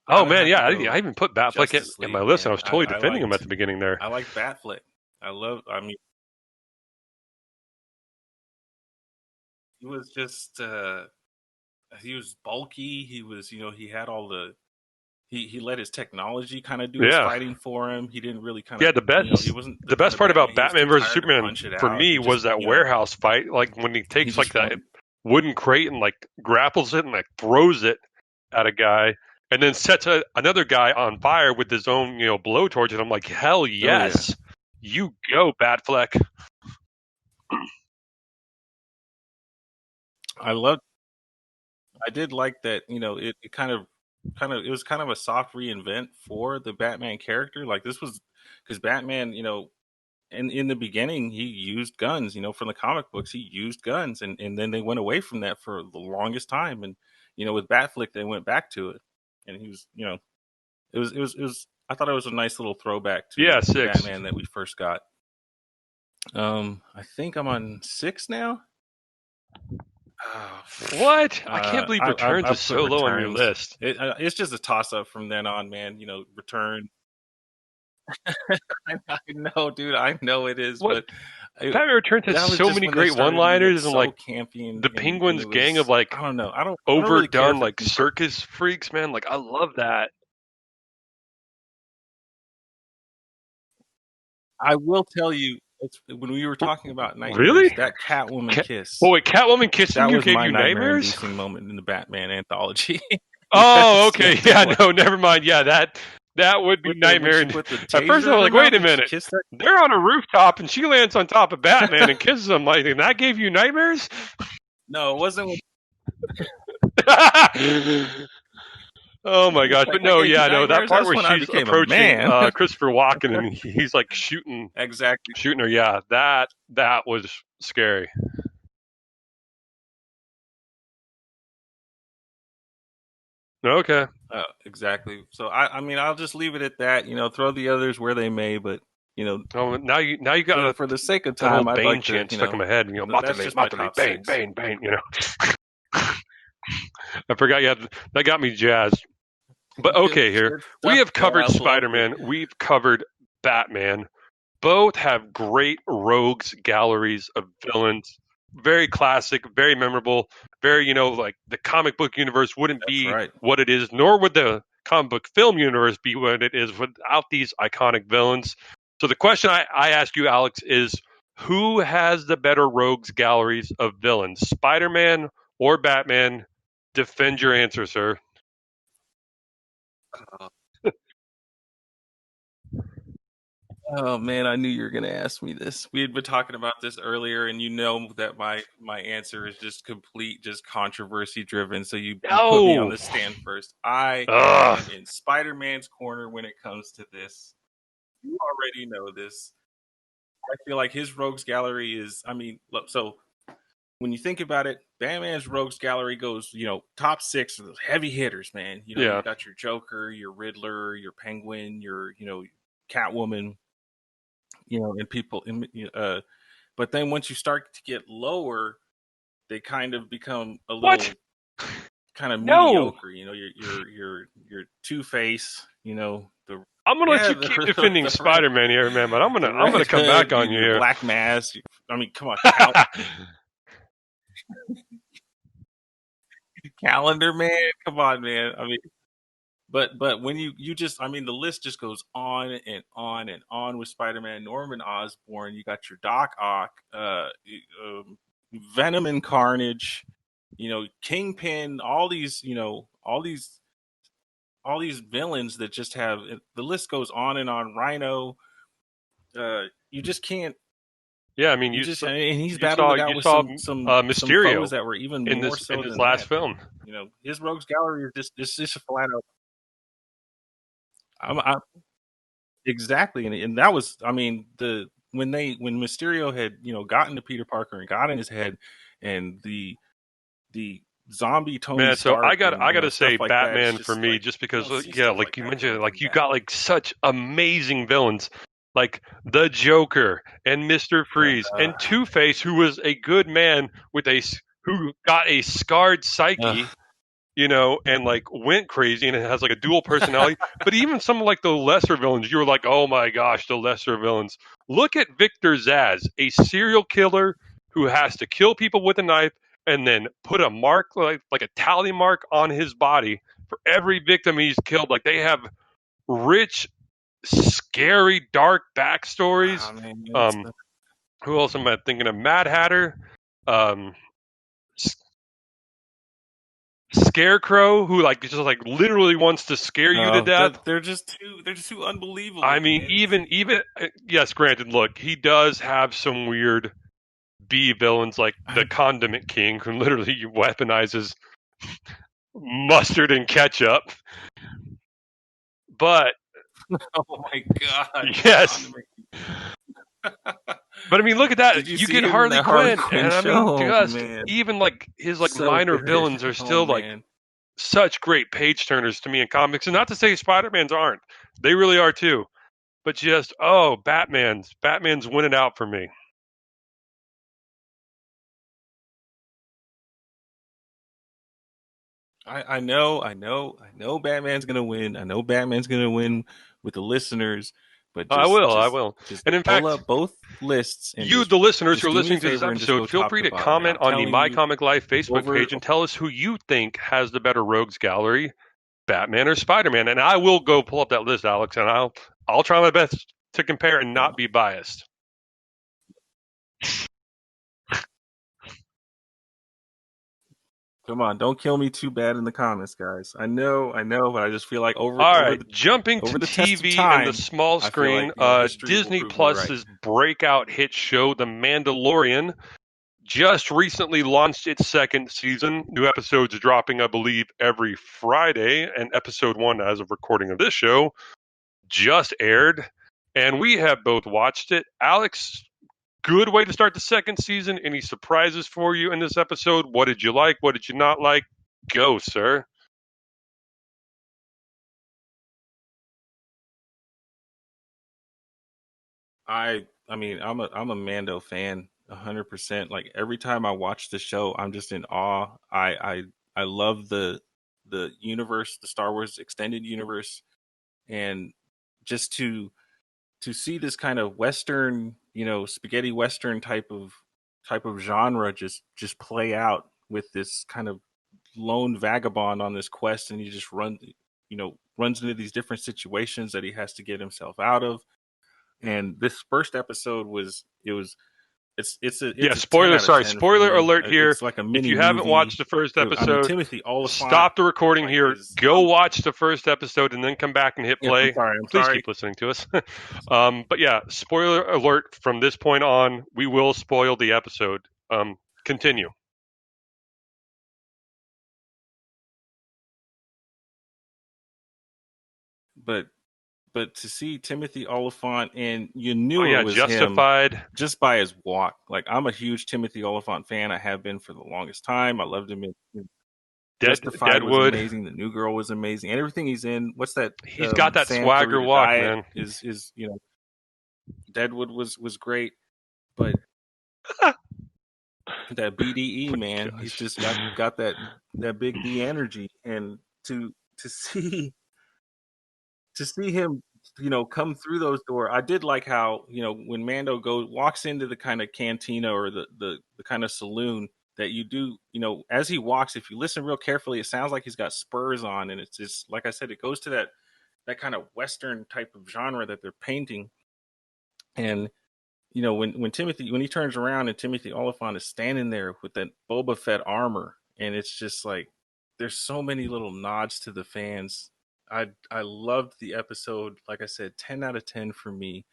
gotta
man,
have to
yeah,
go
I even put Batfleck
Justice
in my
League,
list, and I
man.
was totally defending him at the beginning there.
I like Batfleck. I mean, he was just he was bulky. He was, he had all the he let his technology kind of do his
Yeah,
fighting for him. He didn't really kind
yeah.
of, he wasn't the
The
kind
best
of
part
Batman.
about
He was
Batman
too
versus
tired to
Superman
punch it
for
out.
me
He just,
was that warehouse fight, like when he
he
takes like
just
that
wanted.
wooden crate and like grapples it and like throws it at a guy, and then sets another guy on fire with his own blowtorch, and I'm like, hell
Oh yeah,
yes, you go Batfleck.
I loved. I did like that. It it was kind of a soft reinvent for the Batman character. Like this was because Batman, in the beginning he used guns. From the comic books he used guns, and then they went away from that for the longest time. And with Batflick they went back to it, and he was, it was. I thought it was a nice little throwback
Yeah,
to the
6.
Batman that we first got. I think I'm on six now.
What? I can't believe Returns is
I've put
so low on your
Returns.
list.
It's just a toss up from then on, man. Return. I know, dude. I know it is,
What?
but it,
Batman Returns has
that was
so
just
many
when they
great
started to get
one-liners and
so
like
campy,
the
and
Penguins
it
gang of
was,
like
I don't know. I don't really care
overdone
for
like
theme park.
circus freaks, man. Like I love that.
I will tell you, when we were talking about nightmares,
Really?
that Catwoman
Cat-
kiss,
oh wait, Catwoman kissing
that
you
was
gave
my
you nightmares?
nightmare-inducing moment in the Batman anthology.
Oh,
Yes,
okay.
yes, it
Yeah,
was.
no, never mind. Yeah, that would be
When
nightmare.
she
And
put the
at first I
taser
was
in her
like, wait
mouth
a
and she
minute.
kissed her.
They're on a rooftop and she lands on top of Batman and kisses him. Like, and that gave you nightmares?
No, it wasn't.
Oh my gosh!
Like
But
that
no,
gave you
yeah, no, that
nightmares.
part
That's
where
when I
she's
became a
approaching
man.
Christopher Walken and he's like shooting
Exactly.
shooting her. Yeah, that was scary. Okay.
Exactly. So I mean, I'll just leave it at that. Throw the others where they may, but you know,
Oh, now you got
for the sake of
that whole
time, I'd
Bane
like to.
chant stuck in my head.
That's
Matame,
just my
Matame,
top
Bane,
six.
Bane, Bane. I forgot you had that got me jazzed. But okay, here
Good
we
stuff,
have
man. I
covered
loved it.
Spider-Man. We've covered Batman. Both have great rogues galleries of villains. Very classic, very memorable, very, like the comic book universe wouldn't
That's
be
right.
what it is, nor would the comic book film universe be what it is without these iconic villains. So the question I ask you, Alex, is who has the better rogues galleries of villains, Spider Man or Batman? Defend your answer, sir.
Oh man, I knew you were going to ask me this. We had been talking about this earlier, and you know that my answer is just complete, just controversy driven. So you put me on
No.
the stand first. I
Ugh.
am in Spider Man's corner when it comes to this. You already know this. I feel like his rogues gallery is. I mean, look, so when you think about it, Batman's rogues gallery goes, top six of those heavy hitters, man. You
Yeah.
got your Joker, your Riddler, your Penguin, your Catwoman, and people. But then once you start to get lower, they kind of become a
What?
little kind of
No.
mediocre. Your Two Face. The
I'm gonna let
yeah
you
the
keep defending
the red
Spider-Man here, man. But I'm
the
gonna I'm gonna
Red
come
Hood,
back on you
your
here.
Black Mask. I mean, come on, Calendar Man. Come on, man. I mean, but when you just, I mean, the list just goes on and on and on with Spider-Man. Norman Osborn. You got your Doc Ock, um, Venom and Carnage. Kingpin. All these villains that just have, the list goes on and on. Rhino. You just can't.
Yeah, I mean
You
you
just,
saw,
and he's
you
battled
saw
it out
you
with
saw
some foes
Mysterio
that were even
in
more
this in
so
his
than
last
that.
film.
His rogues gallery is just a flat out. I'm exactly, and that was, I mean, the when Mysterio had gotten to Peter Parker and got in his head, and the zombie Tony
Man, so
Stark and
I gotta say
stuff like that. It's
Batman for
just
me,
like
just
you
because
don't see
yeah,
stuff
like
like
you
that
mentioned,
coming
like
from
you got
Batman.
like such amazing villains, like the Joker and Mister Freeze and Two Face, who was a good man who got a scarred psyche,
Uh,
and like went crazy and it has like a dual personality. But even some of like the lesser villains, you were like, oh my gosh, the lesser villains. Look at Victor Zaz, a serial killer who has to kill people with a knife and then put a mark like a tally mark on his body for every victim he's killed. Like they have rich, scary, dark backstories.
man,
Um, who else am I thinking of? Mad Hatter. Um, Scarecrow, who like just like literally wants to scare you to death.
they're just too
I
unbelievable,
mean,
man.
even yes, granted, look, he does have some weird B villains like the Condiment King, who literally weaponizes mustard and ketchup. But
Oh my god, the
yes,
condiment.
but I mean, look at
Did
that.
you
You
see
get
him in
Harley
that Harley
Quinn,
Quinn
and I mean,
show? Oh
just
man,
even like his like
so
minor
good.
villains are
Oh
still like
man.
such great page turners to me in comics. And not to say Spider Man's aren't; they really are too. But just Batman's winning out for me.
I know Batman's gonna win. I know Batman's gonna win with the listeners, but
I
just
will. I
just
will.
just
And in
pull
fact,
up both lists and
you, the listeners who
just
are
do me a
listening to this
favor and just go
episode, feel
top
free
to
to
bottom. And
comment
I'm
on the
telling
My
you,
Comic Life Facebook
over
page and tell us who you think has the better rogues gallery, Batman or Spider-Man. And I will go pull up that list, Alex, and I'll try my best to compare and not
oh,
be biased.
come on, don't kill me too bad in the comments, guys. I know, but I just feel like over
All
over
right,
the
jumping to
over the test of
TV and the
time,
small
I feel like
screen,
history will
Disney
prove me right.
Plus's breakout hit show, The Mandalorian, just recently launched its second season. New episodes dropping, I believe, every Friday, and episode one, as of recording of this show, just aired, and we have both watched it. Alex, good way to start the second season. Any surprises for you in this episode? What did you like? What did you not like? Go, sir.
I mean, I'm a Mando fan, 100%. Like every time I watch the show, I'm just in awe. I love the universe, the Star Wars extended universe, and just to see this kind of Western, spaghetti Western type of genre just play out with this kind of lone vagabond on this quest, and he just runs into these different situations that he has to get himself out of. And this first episode it's
Yeah,
a 10
spoiler.
out of
Sorry,
10 for
spoiler
me.
alert here.
It's like a
If
mini
you haven't watched
movie.
the first
I mean,
episode,
Timothy Oliphant
stop the recording
like
here.
is
Go watch the first episode and then come back and hit
yeah, I'm
play.
sorry. I'm
Please
sorry.
keep listening to us. But yeah, spoiler alert from this point on, we will spoil the episode. Continue.
But to see Timothy Oliphant, and you
Oh
knew it
yeah,
was him
Justified.
just by his walk. Like I'm a huge Timothy Oliphant fan. I have been for the longest time. I loved him in Justified was
Deadwood.
amazing. The New Girl was amazing. And everything he's in. What's that?
He's got that
Sand
swagger
Three
walk,
Diet
man.
is Deadwood was great, but that BDE
My
man, he's
gosh.
just got that big D energy, and to see him, come through those doors. I did like how when Mando walks into the kind of cantina or the kind of saloon that you do, as he walks, if you listen real carefully, it sounds like he's got spurs on, and it's just like I said, it goes to that kind of Western type of genre that they're painting. And when he turns around and Timothy Oliphant is standing there with that Boba Fett armor, and it's just like there's so many little nods to the fans. I loved the episode. Like I said, 10 out of 10 for me.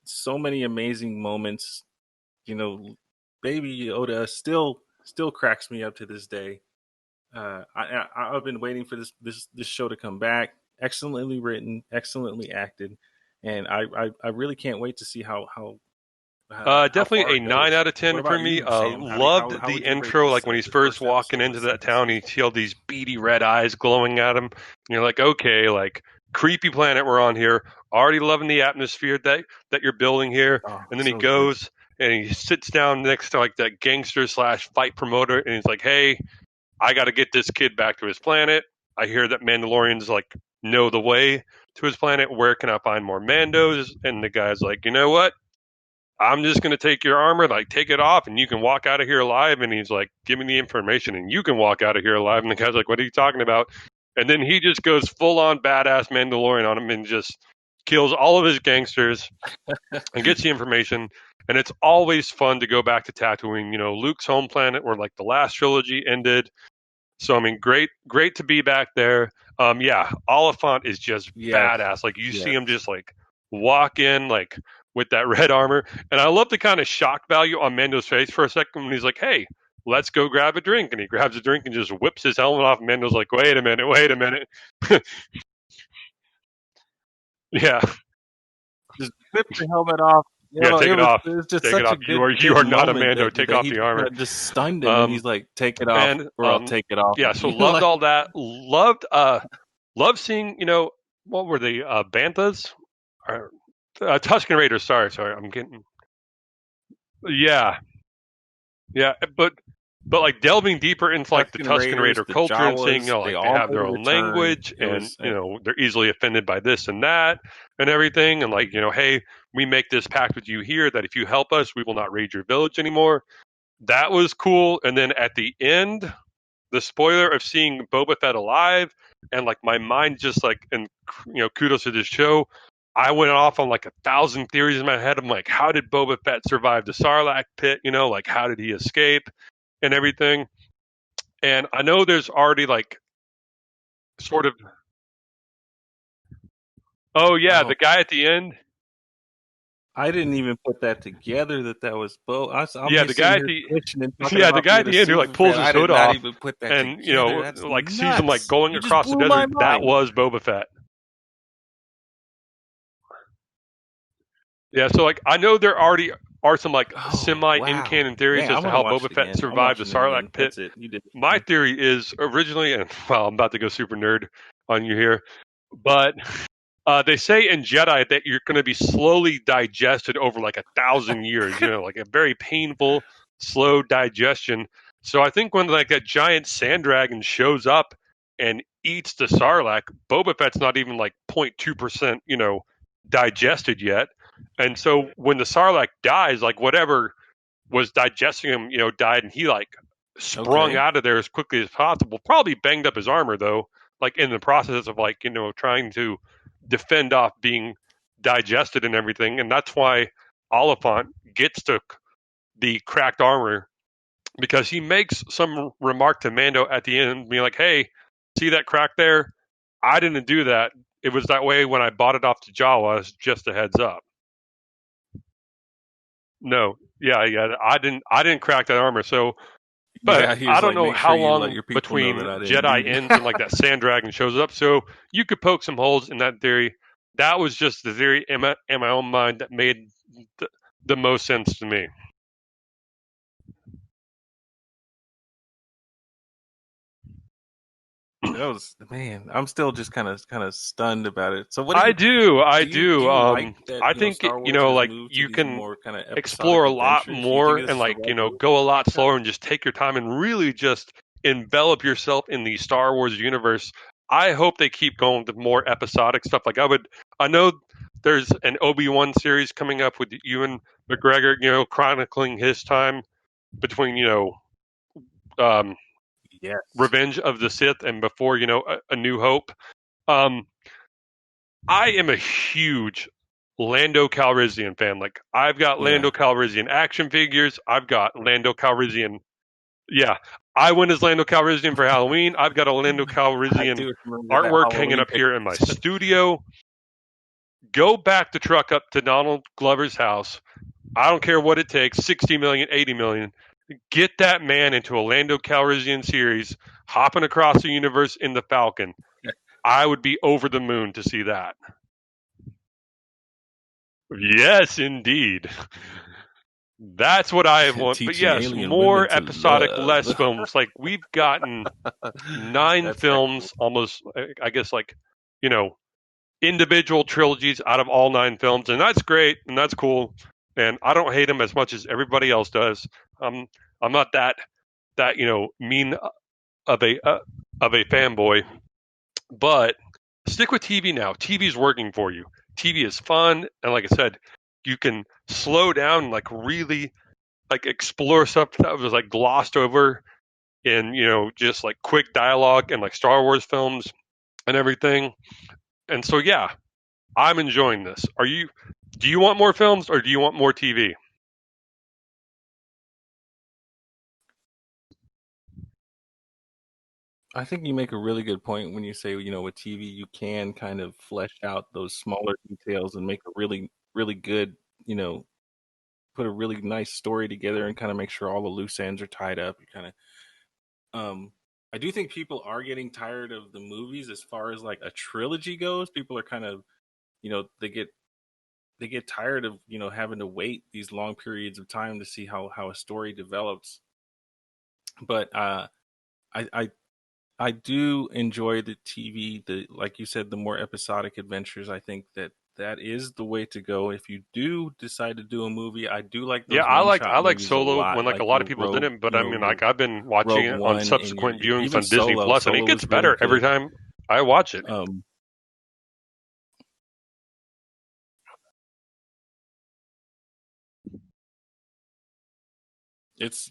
So many amazing moments. You know, Baby Yoda still cracks me up to this day. I've been waiting for this show to come back. Excellently written, excellently acted, and I really can't wait to see how far
Definitely a
it
9
goes.
out of
What
10 for
about
me.
you, Sam?
Loved
How
the
would you rate
intro, like when he's
the
first
first
walking
episode of
into
the
that
second
town. You
season?
see all these beady red eyes glowing at him. And you're like, okay, like creepy planet we're on here. Already loving the atmosphere that you're building here.
Oh,
And then he
so good.
goes and he sits down next to like that gangster slash fight promoter, and he's like, hey, I got to get this kid back to his planet. I hear that Mandalorians like know the way to his planet. Where can I find more Mandos? And the guy's like, you know what? I'm just going to take your armor, like take it off, and you can walk out of here alive. And he's like, give me the information, and you can walk out of here alive. And the guy's like, what are you talking about? And then he just goes full on badass Mandalorian on him and just kills all of his gangsters and gets the information. And it's always fun to go back to Tatooine, Luke's home planet where like the last trilogy ended. So I mean, great to be back there. Yeah, Oliphant is just
Yes,
badass. Like you see
yes.
him just like walk in like with that red armor, and I love the kind of shock value on Mando's face for a second when he's like, "Hey, let's go grab a drink," and he grabs a drink and just whips his helmet off. And Mando's like, "Wait a minute, wait a minute." Yeah,
Just rip the helmet off.
yeah, take it off.
It was just
Take it
such
off.
a
You
good
are not a
moment
Mando.
that
Take off
he
the
kind
armor.
of just stunned him, and
Um,
he's like, "Take it off,
and
or I'll take it off
yeah,
of
so
you."
loved
Like,
all that. Loved seeing what were they banthas or Tuscan Raiders. Sorry, I'm getting yeah, yeah, but but like delving deeper into like the
Tusken
Tusken
Raiders,
Raider
the
culture and seeing,
Jawas, they
like they
all
have
made
their
a
own
return.
language
It
and,
was
they're easily offended by this and that and everything. And like, hey, we make this pact with you here that if you help us, we will not raid your village anymore. That was cool. And then at the end, the spoiler of seeing Boba Fett alive, and like my mind just like, and kudos to this show. I went off on like 1,000 theories in my head. I'm like, how did Boba Fett survive the Sarlacc pit? Like how did he escape and everything? And I know there's already like sort of, oh yeah, the
oh,
guy at the end.
I didn't even put that together that that was Bo. I'm
Yeah,
here
the
sitting
guy at
here
the
twitching and talking
yeah, the
about
guy at
being a
the end who like
super
pulls
fan.
his
I did
hood
not
off
even put that
and
together. That's
like sees him like
nuts.
going
You just
across the
blew my
desert. That
mind.
was Boba Fett. Yeah, so like I know there already are some like
Oh,
semi in
wow.
canon theories
Man,
as
I'm
to
gonna
how
watch
Boba
it
Fett
again. I'm
survived the
watching it again.
Sarlacc pit.
That's it. You did it for
My
me.
theory is originally, and well, I'm about to go super nerd on you here, but they say in Jedi that you're going to be slowly digested over like 1,000 years. Like a very painful, slow digestion. So I think when like that giant sand dragon shows up and eats the Sarlacc, Boba Fett's not even like 0.2%, digested yet. And so when the Sarlacc dies, like whatever was digesting him, died, and he like sprung
Okay.
out of there as quickly as possible. Probably banged up his armor though, like in the process of like trying to defend off being digested and everything. And that's why Oliphant gets to the cracked armor because he makes some remark to Mando at the end, being like, "Hey, see that crack there? I didn't do that. It was that way when I bought it off to Jawas. Just a heads up." No, yeah, yeah. I didn't crack that armor. So, but
Yeah, he
I
was
don't
like,
know
make sure
how
you let
long
your people know
between
that I didn't
Jedi
do
ends and like
that.
that sand dragon shows up. So you could poke some holes in that theory. That was just the theory in my own mind that made the, the most sense to me.
That was man. I'm still just kind of stunned about it. So, what do
I
you
do, I
do?
do.
You like that?
I think
Star Wars has
like
moved to
you
these
can
more kind of
explore
episodic
a lot
adventures. Do you think
more
this
and
is the
like
right move?
go a lot
Yeah.
slower and just take your time and really just envelop yourself in the Star Wars universe. I hope they keep going with more episodic stuff. Like I know there's an Obi-Wan series coming up with Ewan McGregor, chronicling his time between um,
Yes.
Revenge of the Sith and before a New Hope. Um, I am a huge Lando Calrissian fan. Like I've got
Yeah.
Lando Calrissian action figures. I've got Lando Calrissian. Yeah, I went as Lando Calrissian for Halloween. I've got a Lando
I
Calrissian
do remember that
artwork hanging
Halloween
up here in my
picture.
studio. Go back the truck up to Donald Glover's house. I don't care what it takes, 60 million, 80 million. Get that man into a Lando Calrissian series, hopping across the universe in the Falcon. I would be over the moon to see that. Yes, indeed. That's what I want. But
Teaching
yes,
alien women
more
to
episodic, less
love.
films. Like we've gotten 9
That's excellent.
films, almost, I guess, like, you know, individual trilogies out of all 9 films. And that's great and that's cool. And I don't hate them as much as everybody else does. Um, I'm not that, mean of a fanboy, but stick with TV now. TV's working for you. TV is fun. And like I said, you can slow down and like really like explore stuff that was like glossed over in just like quick dialogue and like Star Wars films and everything. And so yeah, I'm enjoying this. Do you want more films or do you want more TV?
I think you make a really good point when you say, with TV, you can kind of flesh out those smaller details and make a really, really good, you know, put a really nice story together and kind of make sure all the loose ends are tied up. You kind of, I do think people are getting tired of the movies as far as like a trilogy goes. People are kind of, they get tired of, having to wait these long periods of time to see how a story develops. But I, I I do enjoy the TV, the like you said, the more episodic adventures. I think that that is the way to go. If you do decide to do a movie, I do like
Yeah,
those one
I
shot
like
movies a
Solo
lot.
when like a
Like
lot of people didn't, but I mean like I've been watching
Rogue
it on
One and
subsequent viewings
even
on Disney
Solo.
Plus, and it
Solo
gets
is really
better every
good.
time I watch it.
It's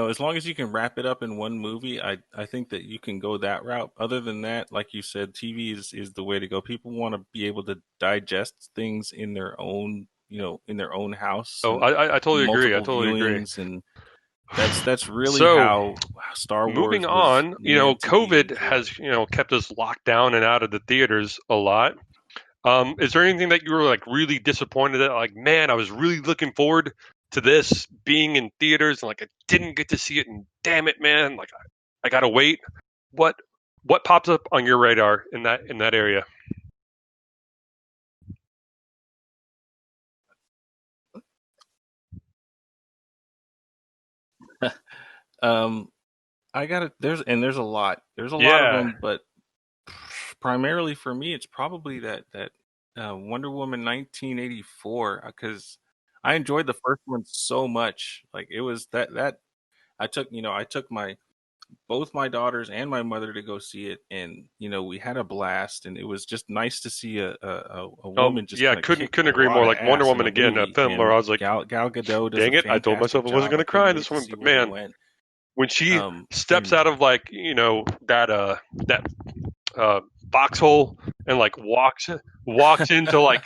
as long as you can wrap it up in one movie, I think that you can go that route. Other than that, like you said, TV is the way to go. People want to be able to digest things in their own, in their own house
Oh,
and
I totally agree. I
multiple
totally agree.
viewings, and that's really
So
how Star
moving
Wars was
on,
meant to be
COVID
enjoyed.
has kept us locked down and out of the theaters a lot. Is there anything that you were like really disappointed at? Like, man, I was really looking forward to this being in theaters, and like I didn't get to see it, and damn it, man, like I gotta wait. What what pops up on your radar in that area?
um, I got it. There's a lot. There's a lot of
Yeah.
them, but primarily for me, it's probably that Wonder Woman 1984 because I enjoyed the first one so much. Like it was that I took my both my daughters and my mother to go see it, and we had a blast, and it was just nice to see a woman just
Yeah,
kind of kick
couldn't
a
agree
lot
more.
of
Like Wonder
ass in
Woman
a
again, a
movie,
film where
and
I was like,
Gal Gadot does a
dang it, I told myself
fantastic
I wasn't
job. I
gonna cry
couldn't
in
wait
this
to
one,
see
but
where they
man,
went.
when she steps
And
out of like that uh foxhole and like walks into like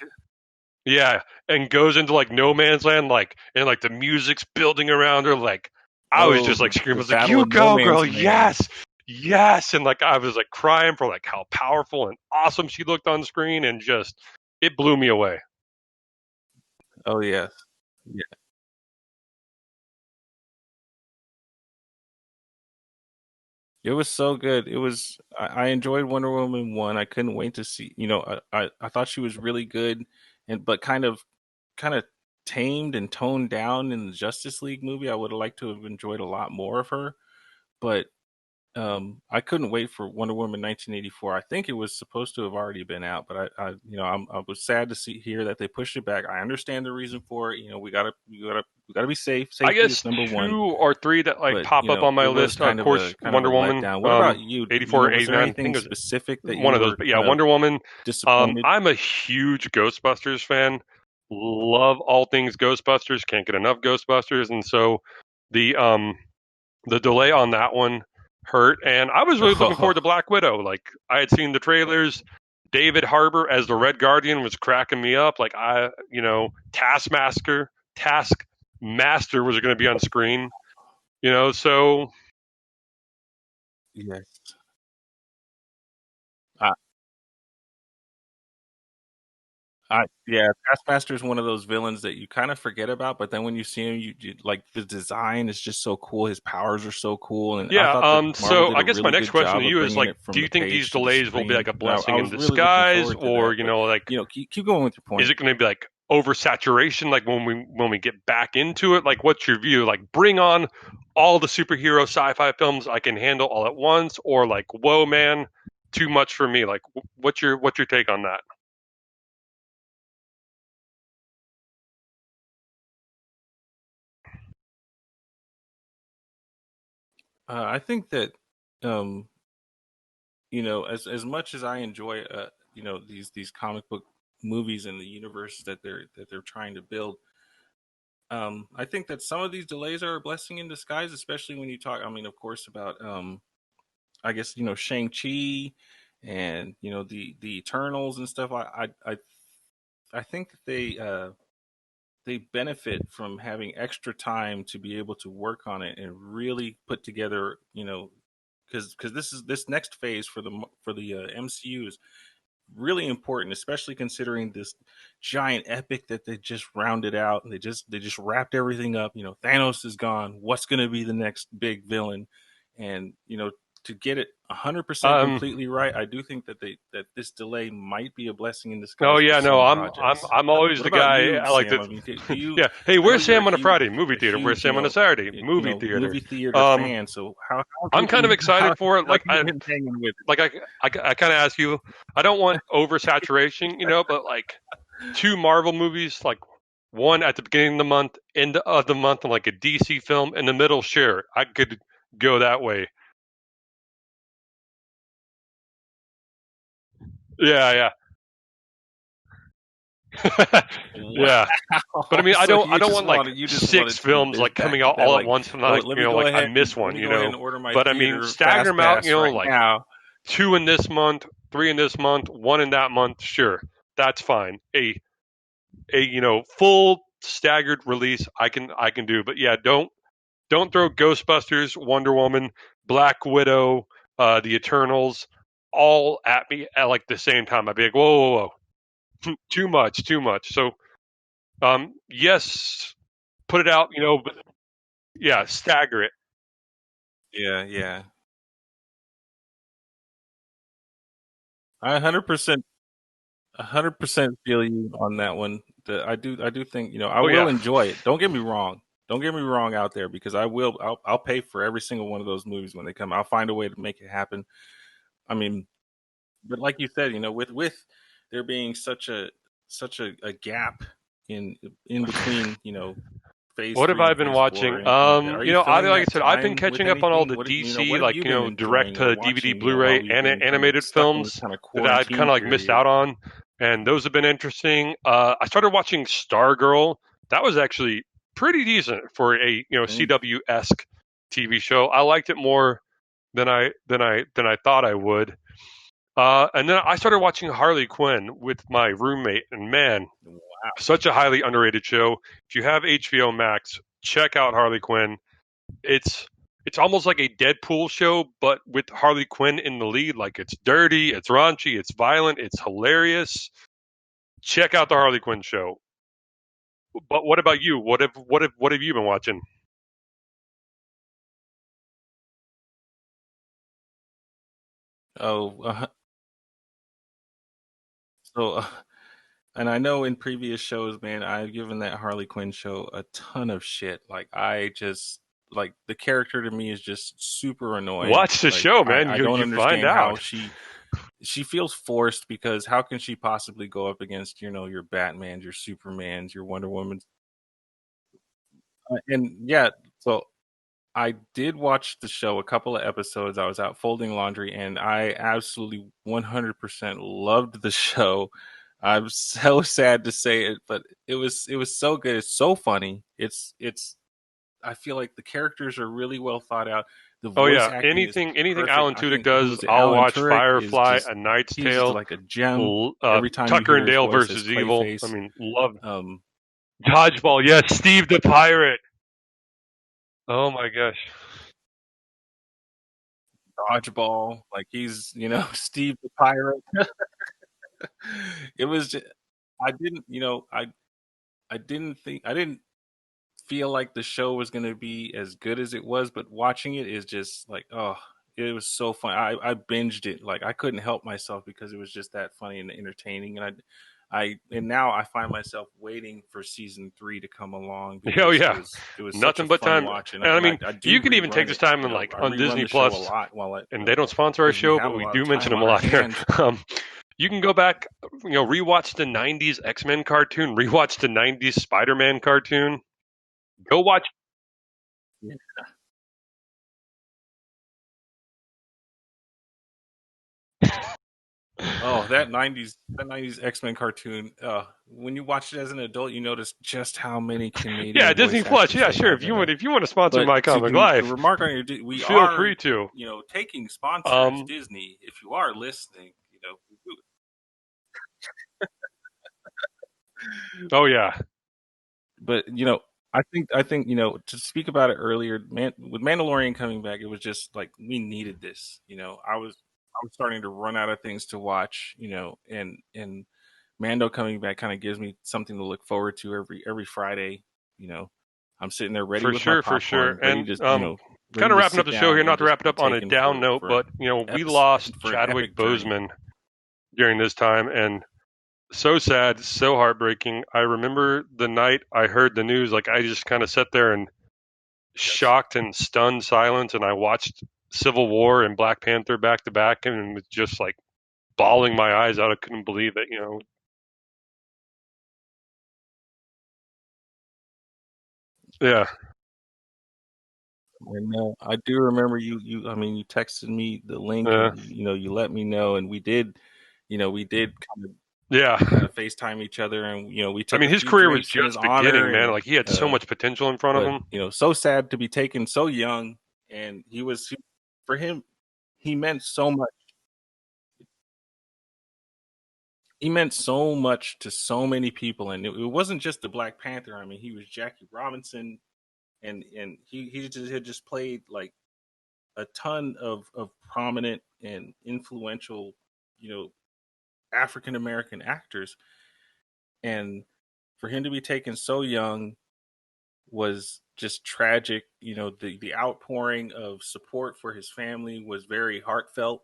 yeah, and goes into like no man's land, like and like the music's building around her, like I was
oh,
just like screaming, I
the
was like,
Battle
"You
of No
go, girl,
Man's Land.
yes, yes!" And like I was like crying for like how powerful and awesome she looked on screen, and just it blew me away.
Oh yes. It was so good. I enjoyed Wonder Woman 1. I couldn't wait to see, I thought she was really good and but kind of tamed and toned down in the Justice League movie. I would have liked to have enjoyed a lot more of her, but I couldn't wait for Wonder Woman 1984. I think it was supposed to have already been out, but I was sad to hear that they pushed it back. I understand the reason for it. We gotta be safe.
I
Safety is
guess
number one.
two or three that like
But
pop up on my
it was
list are, of course,
kind of a
Wonder Woman,
letdown. What about you?
84 or
Was there
89. I
anything
think it was
specific that
one
you
of those.
were
But yeah,
kind of
Wonder Woman.
disappointed?
I'm a huge Ghostbusters fan. Love all things Ghostbusters. Can't get enough Ghostbusters. And so the um the delay on that one hurt. And I was really looking forward to Black Widow. Like I had seen the trailers. David Harbour as the Red Guardian was cracking me up. Like Taskmaster was going to be on screen. So
Yes. Yeah, Taskmaster is one of those villains that you kind of forget about, but then when you see him, you like the design is just so cool. His powers are so cool, and I
yeah.
thought that Marvel
So
did
I
a
guess my
really
next
good
question
job
to
of
you is
bringing
like,
it from
do
the
you think these
page to the
delays will be
screen.
like a
And I
blessing in
was really looking
disguise,
forward to
or
that, but
like,
keep going with your
is
point.
it going to be like oversaturation? Like when we get back into it, like what's your view? Like bring on all the superhero sci-fi films I can handle all at once, or like, whoa, man, too much for me. Like, what's your take on that?
I think that um, as much as I enjoy these comic book movies and the universe that they're trying to build, I think that some of these delays are a blessing in disguise, especially when you talk. I mean, of course, about I guess Shang Chi and the Eternals and stuff. I think that they benefit from having extra time to be able to work on it and really put together because this next phase for the MCU is really important, especially considering this giant epic that they just rounded out and they just wrapped everything up. Thanos is gone. What's going to be the next big villain? And to get it 100%
Um,
completely right, I do think that this delay might be a blessing in
oh
disguise for
yeah, no,
some
I'm
projects.
I'm always
What
the
about
guy.
you,
I like
Sam?
to.
I mean, do you?
Yeah. Hey,
I know
where's
you're
Sam on a Friday? Movie
a
theater. Where's
huge,
Sam on a Saturday? Movie theater.
movie theater
Um,
fan. So how have
I'm
you
kind of
been?
excited for it.
How have you been hanging with
Like I kind of ask you. I don't want oversaturation, but like two Marvel movies, like one at the beginning of the month, end of the month, and like a DC film in the middle. Sure, I could go that way. Yeah, yeah,
it?
yeah. But I
Wow.
mean, I
So
don't want like
you just
six
wanted to do
films
this
like
back
coming
to
out
back.
all at
Like,
once, and
oh,
like like I miss
let
one,
me go ahead and order my
But I mean,
theater
stagger
fast
them out,
pass right
like
now.
two in this month, three in this month, one in that month. Sure, that's fine. A full staggered release, I can do. But yeah, don't throw Ghostbusters, Wonder Woman, Black Widow, the Eternals all at me at like the same time. I'd be like, whoa, whoa, whoa, too much, too much. So yes, put it out, but yeah, stagger it.
Yeah, yeah. I 100% feel you on that one. I do think I
Oh
will
yeah,
enjoy it. Don't get me wrong. Don't get me wrong out there because I will. I'll pay for every single one of those movies when they come. I'll find a way to make it happen. I mean, but like you said, with there being such a gap in between, phase
what have
three
I
and
been
phase four,
watching?
and are you
I
filling
like I
that
said, I've been
time with
catching up on all
anything?
the
What
DC,
have
like
you been
direct
enjoying or
to DVD,
watching? While
Blu-ray,
we've
and
been kind of
animated
stuck in this
films
kind of
that I'd kind
quarantine
of like missed
period.
out on, and those have been interesting. I started watching Stargirl. That was actually pretty decent for a
Mm.
CW esque TV show. I liked it more than I thought I would. And then I started watching Harley Quinn with my roommate, and man, such a highly underrated show. If you have HBO Max, check out Harley Quinn. It's it's almost like a Deadpool show, but with Harley Quinn in the lead. Like it's dirty, it's raunchy, it's violent, it's hilarious. Check out the Harley Quinn show. But what about you? What have you been watching?
Oh, so and I know in previous shows, man, I've given that Harley Quinn show a ton of shit. Like I just like the character to me is just super annoying.
Watch the
Like
show, man.
I
You
don't
you find
understand how
out.
she feels forced because how can she possibly go up against your Batman's, your Superman's, your Wonder Woman's, and yeah. So I did watch the show a couple of episodes. I was out folding laundry and I absolutely 100% loved the show. I'm so sad to say it, but it was so good. It's so funny. It's I feel like the characters are really well thought out. The
Oh
voice
yeah,
acting is
anything
perfect.
Alan
I
Tudyk
think who
does,
is it?
I'll
Alan
watch.
Turek is
Firefly,
just
A Knight's
he's just
Tale,
like a gem every time you
Tucker
hear
and
his
Dale
voice as
versus Evil. I
Clayface.
mean, love
Um
Dodgeball. Yes, Steve the Pirate. Oh my gosh.
Dodgeball, like he's, Steve the Pirate. It was just, I didn't, I didn't feel like the show was going to be as good as it was, but watching it is just like, oh, it was so fun. I binged it. Like I couldn't help myself because it was just that funny and entertaining. And and now I find myself waiting for season 3 to come along
Oh
because
yeah,
it was such a
nothing but
fun
time.
watch. And
And I mean,
I do
you can even take
rerun
this
it.
time and like
I
on
rerun
Disney
the show a
Plus,
lot while
and they don't sponsor our
because we
show,
have
but
a
we
lot of
do mention
time
them a
on our
lot here.
hands.
You can go back, rewatch the '90s X-Men cartoon, rewatch the '90s Spider-Man cartoon. Go watch.
Oh, that '90s X-Men cartoon. When you watch it as an adult, you notice just how many
Yeah,
Canadian
Disney
voice
Plus.
actors
Yeah,
they
sure.
have
If you
in
want,
there.
if you want to sponsor
But
my comic
to
life,
remark on we
feel
are,
free to.
taking sponsors.
Um.
Disney, if you are listening,
Oh yeah,
but I think to speak about it earlier, man, with Mandalorian coming back, it was just like we needed this. I was starting to run out of things to watch. And Mando coming back kind of gives me something to look forward to every Friday. You know, I'm sitting there ready
for
with my
sure, for sure.
popcorn, ready
And
to
kind of
to
wrapping up
sit
the show
down
here,
and
not to
just
wrap it
be
up on a
taken
down note,
for
but we lost
for an
Chadwick
epic journey.
Boseman during this time, and so sad, so heartbreaking. I remember the night I heard the news, like I just kind of sat there and shocked and stunned silence, and I watched Civil War and Black Panther back to back, and was just like bawling my eyes out. I couldn't believe it. Yeah,
And I do remember I mean, you texted me the link,
yeah,
and you let me know, and we did
yeah.
kind of FaceTime each other, and we
I
took
mean,
a
his
few
career was
drinks in his
just
honor,
beginning, man.
and
Like he had so much potential in front of
but
him.
so sad to be taken so young, and for him, he meant so much. He meant so much to so many people, and it wasn't just the Black Panther. I mean, he was Jackie Robinson, and he just had just played like a ton of prominent and influential, you know, African American actors, and for him to be taken so young was just tragic. The outpouring of support for his family was very heartfelt.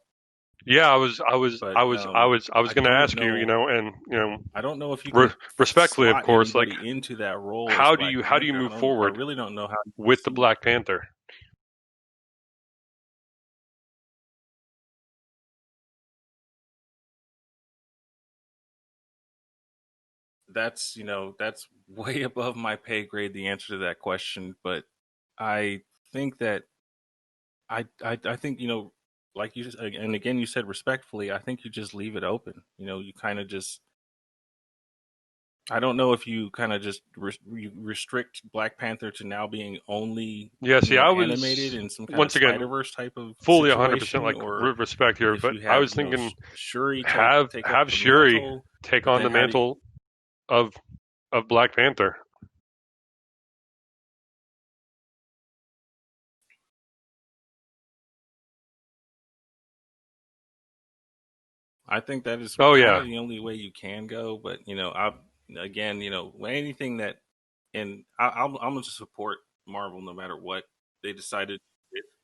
Yeah,
But
I was
I
going to
don't
ask you,
know.
and
I don't know if you can
respectfully, of
slot
course, like
anybody into that role as
how do
Black
you
Panther.
move
I
forward
really don't know how you
with the
succeed.
Black Panther?
That's way above my pay grade, the answer to that question. But I think that I think like you and again you said respectfully. I think you just leave it open. You kind of just. I don't know if you kind of just you restrict Black Panther to now being only
Yeah, see, I
animated
was
in some kind of
once
Spider
again
Verse type of
fully 100%
situation,
like
or
respect here,
if
but
you
I
have
was thinking
Shuri take up
have
the
Shuri
mantle.
take
But
on the
then how do you,
mantle of Black Panther.
I think that is
Oh
kind
yeah,
of the only way you can go. But I again, anything that, and I'm going to support Marvel no matter what they decided.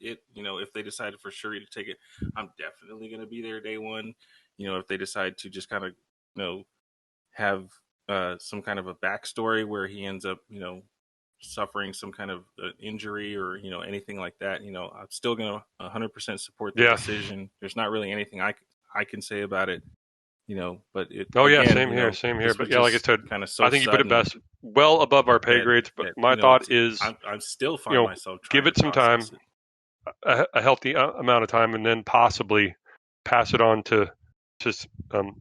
If they decided for Shuri to take it, I'm definitely going to be there day one. If they decide to just kind of have some kind of a backstory where he ends up suffering some kind of injury, or anything like that, I'm still going to 100% support the
yeah.
decision. There's not really anything I can say about it. But it
Oh yeah,
again,
same here.
this
But
was
yeah, like I
just
said,
kind of
I
so
think you put it
sudden
best, well above our pay
that
grades. But my thought is,
I still find myself
give
trying to
it some time,
process it.
a healthy amount of time, and then possibly pass it on to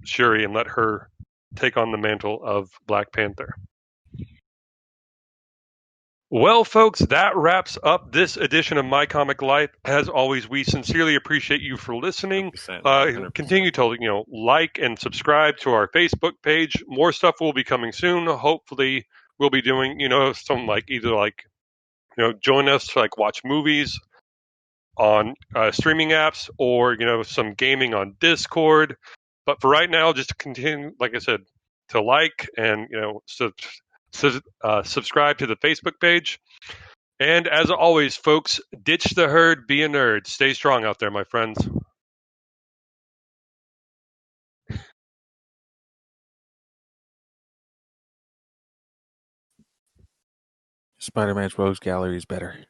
Shuri and let her take on the mantle of Black Panther. Well, folks, that wraps up this edition of My Comic Life. As always, we sincerely appreciate you for listening.
100%, man, 100%.
Continue to like and subscribe to our Facebook page. More stuff will be coming soon. Hopefully, we'll be doing some like either like join us to like watch movies on streaming apps, or some gaming on Discord. But for right now, just to continue, like I said, to like and subscribe to the Facebook page. And as always, folks, ditch the herd, be a nerd. Stay strong out there, my friends.
Spider-Man's Rogues Gallery is better.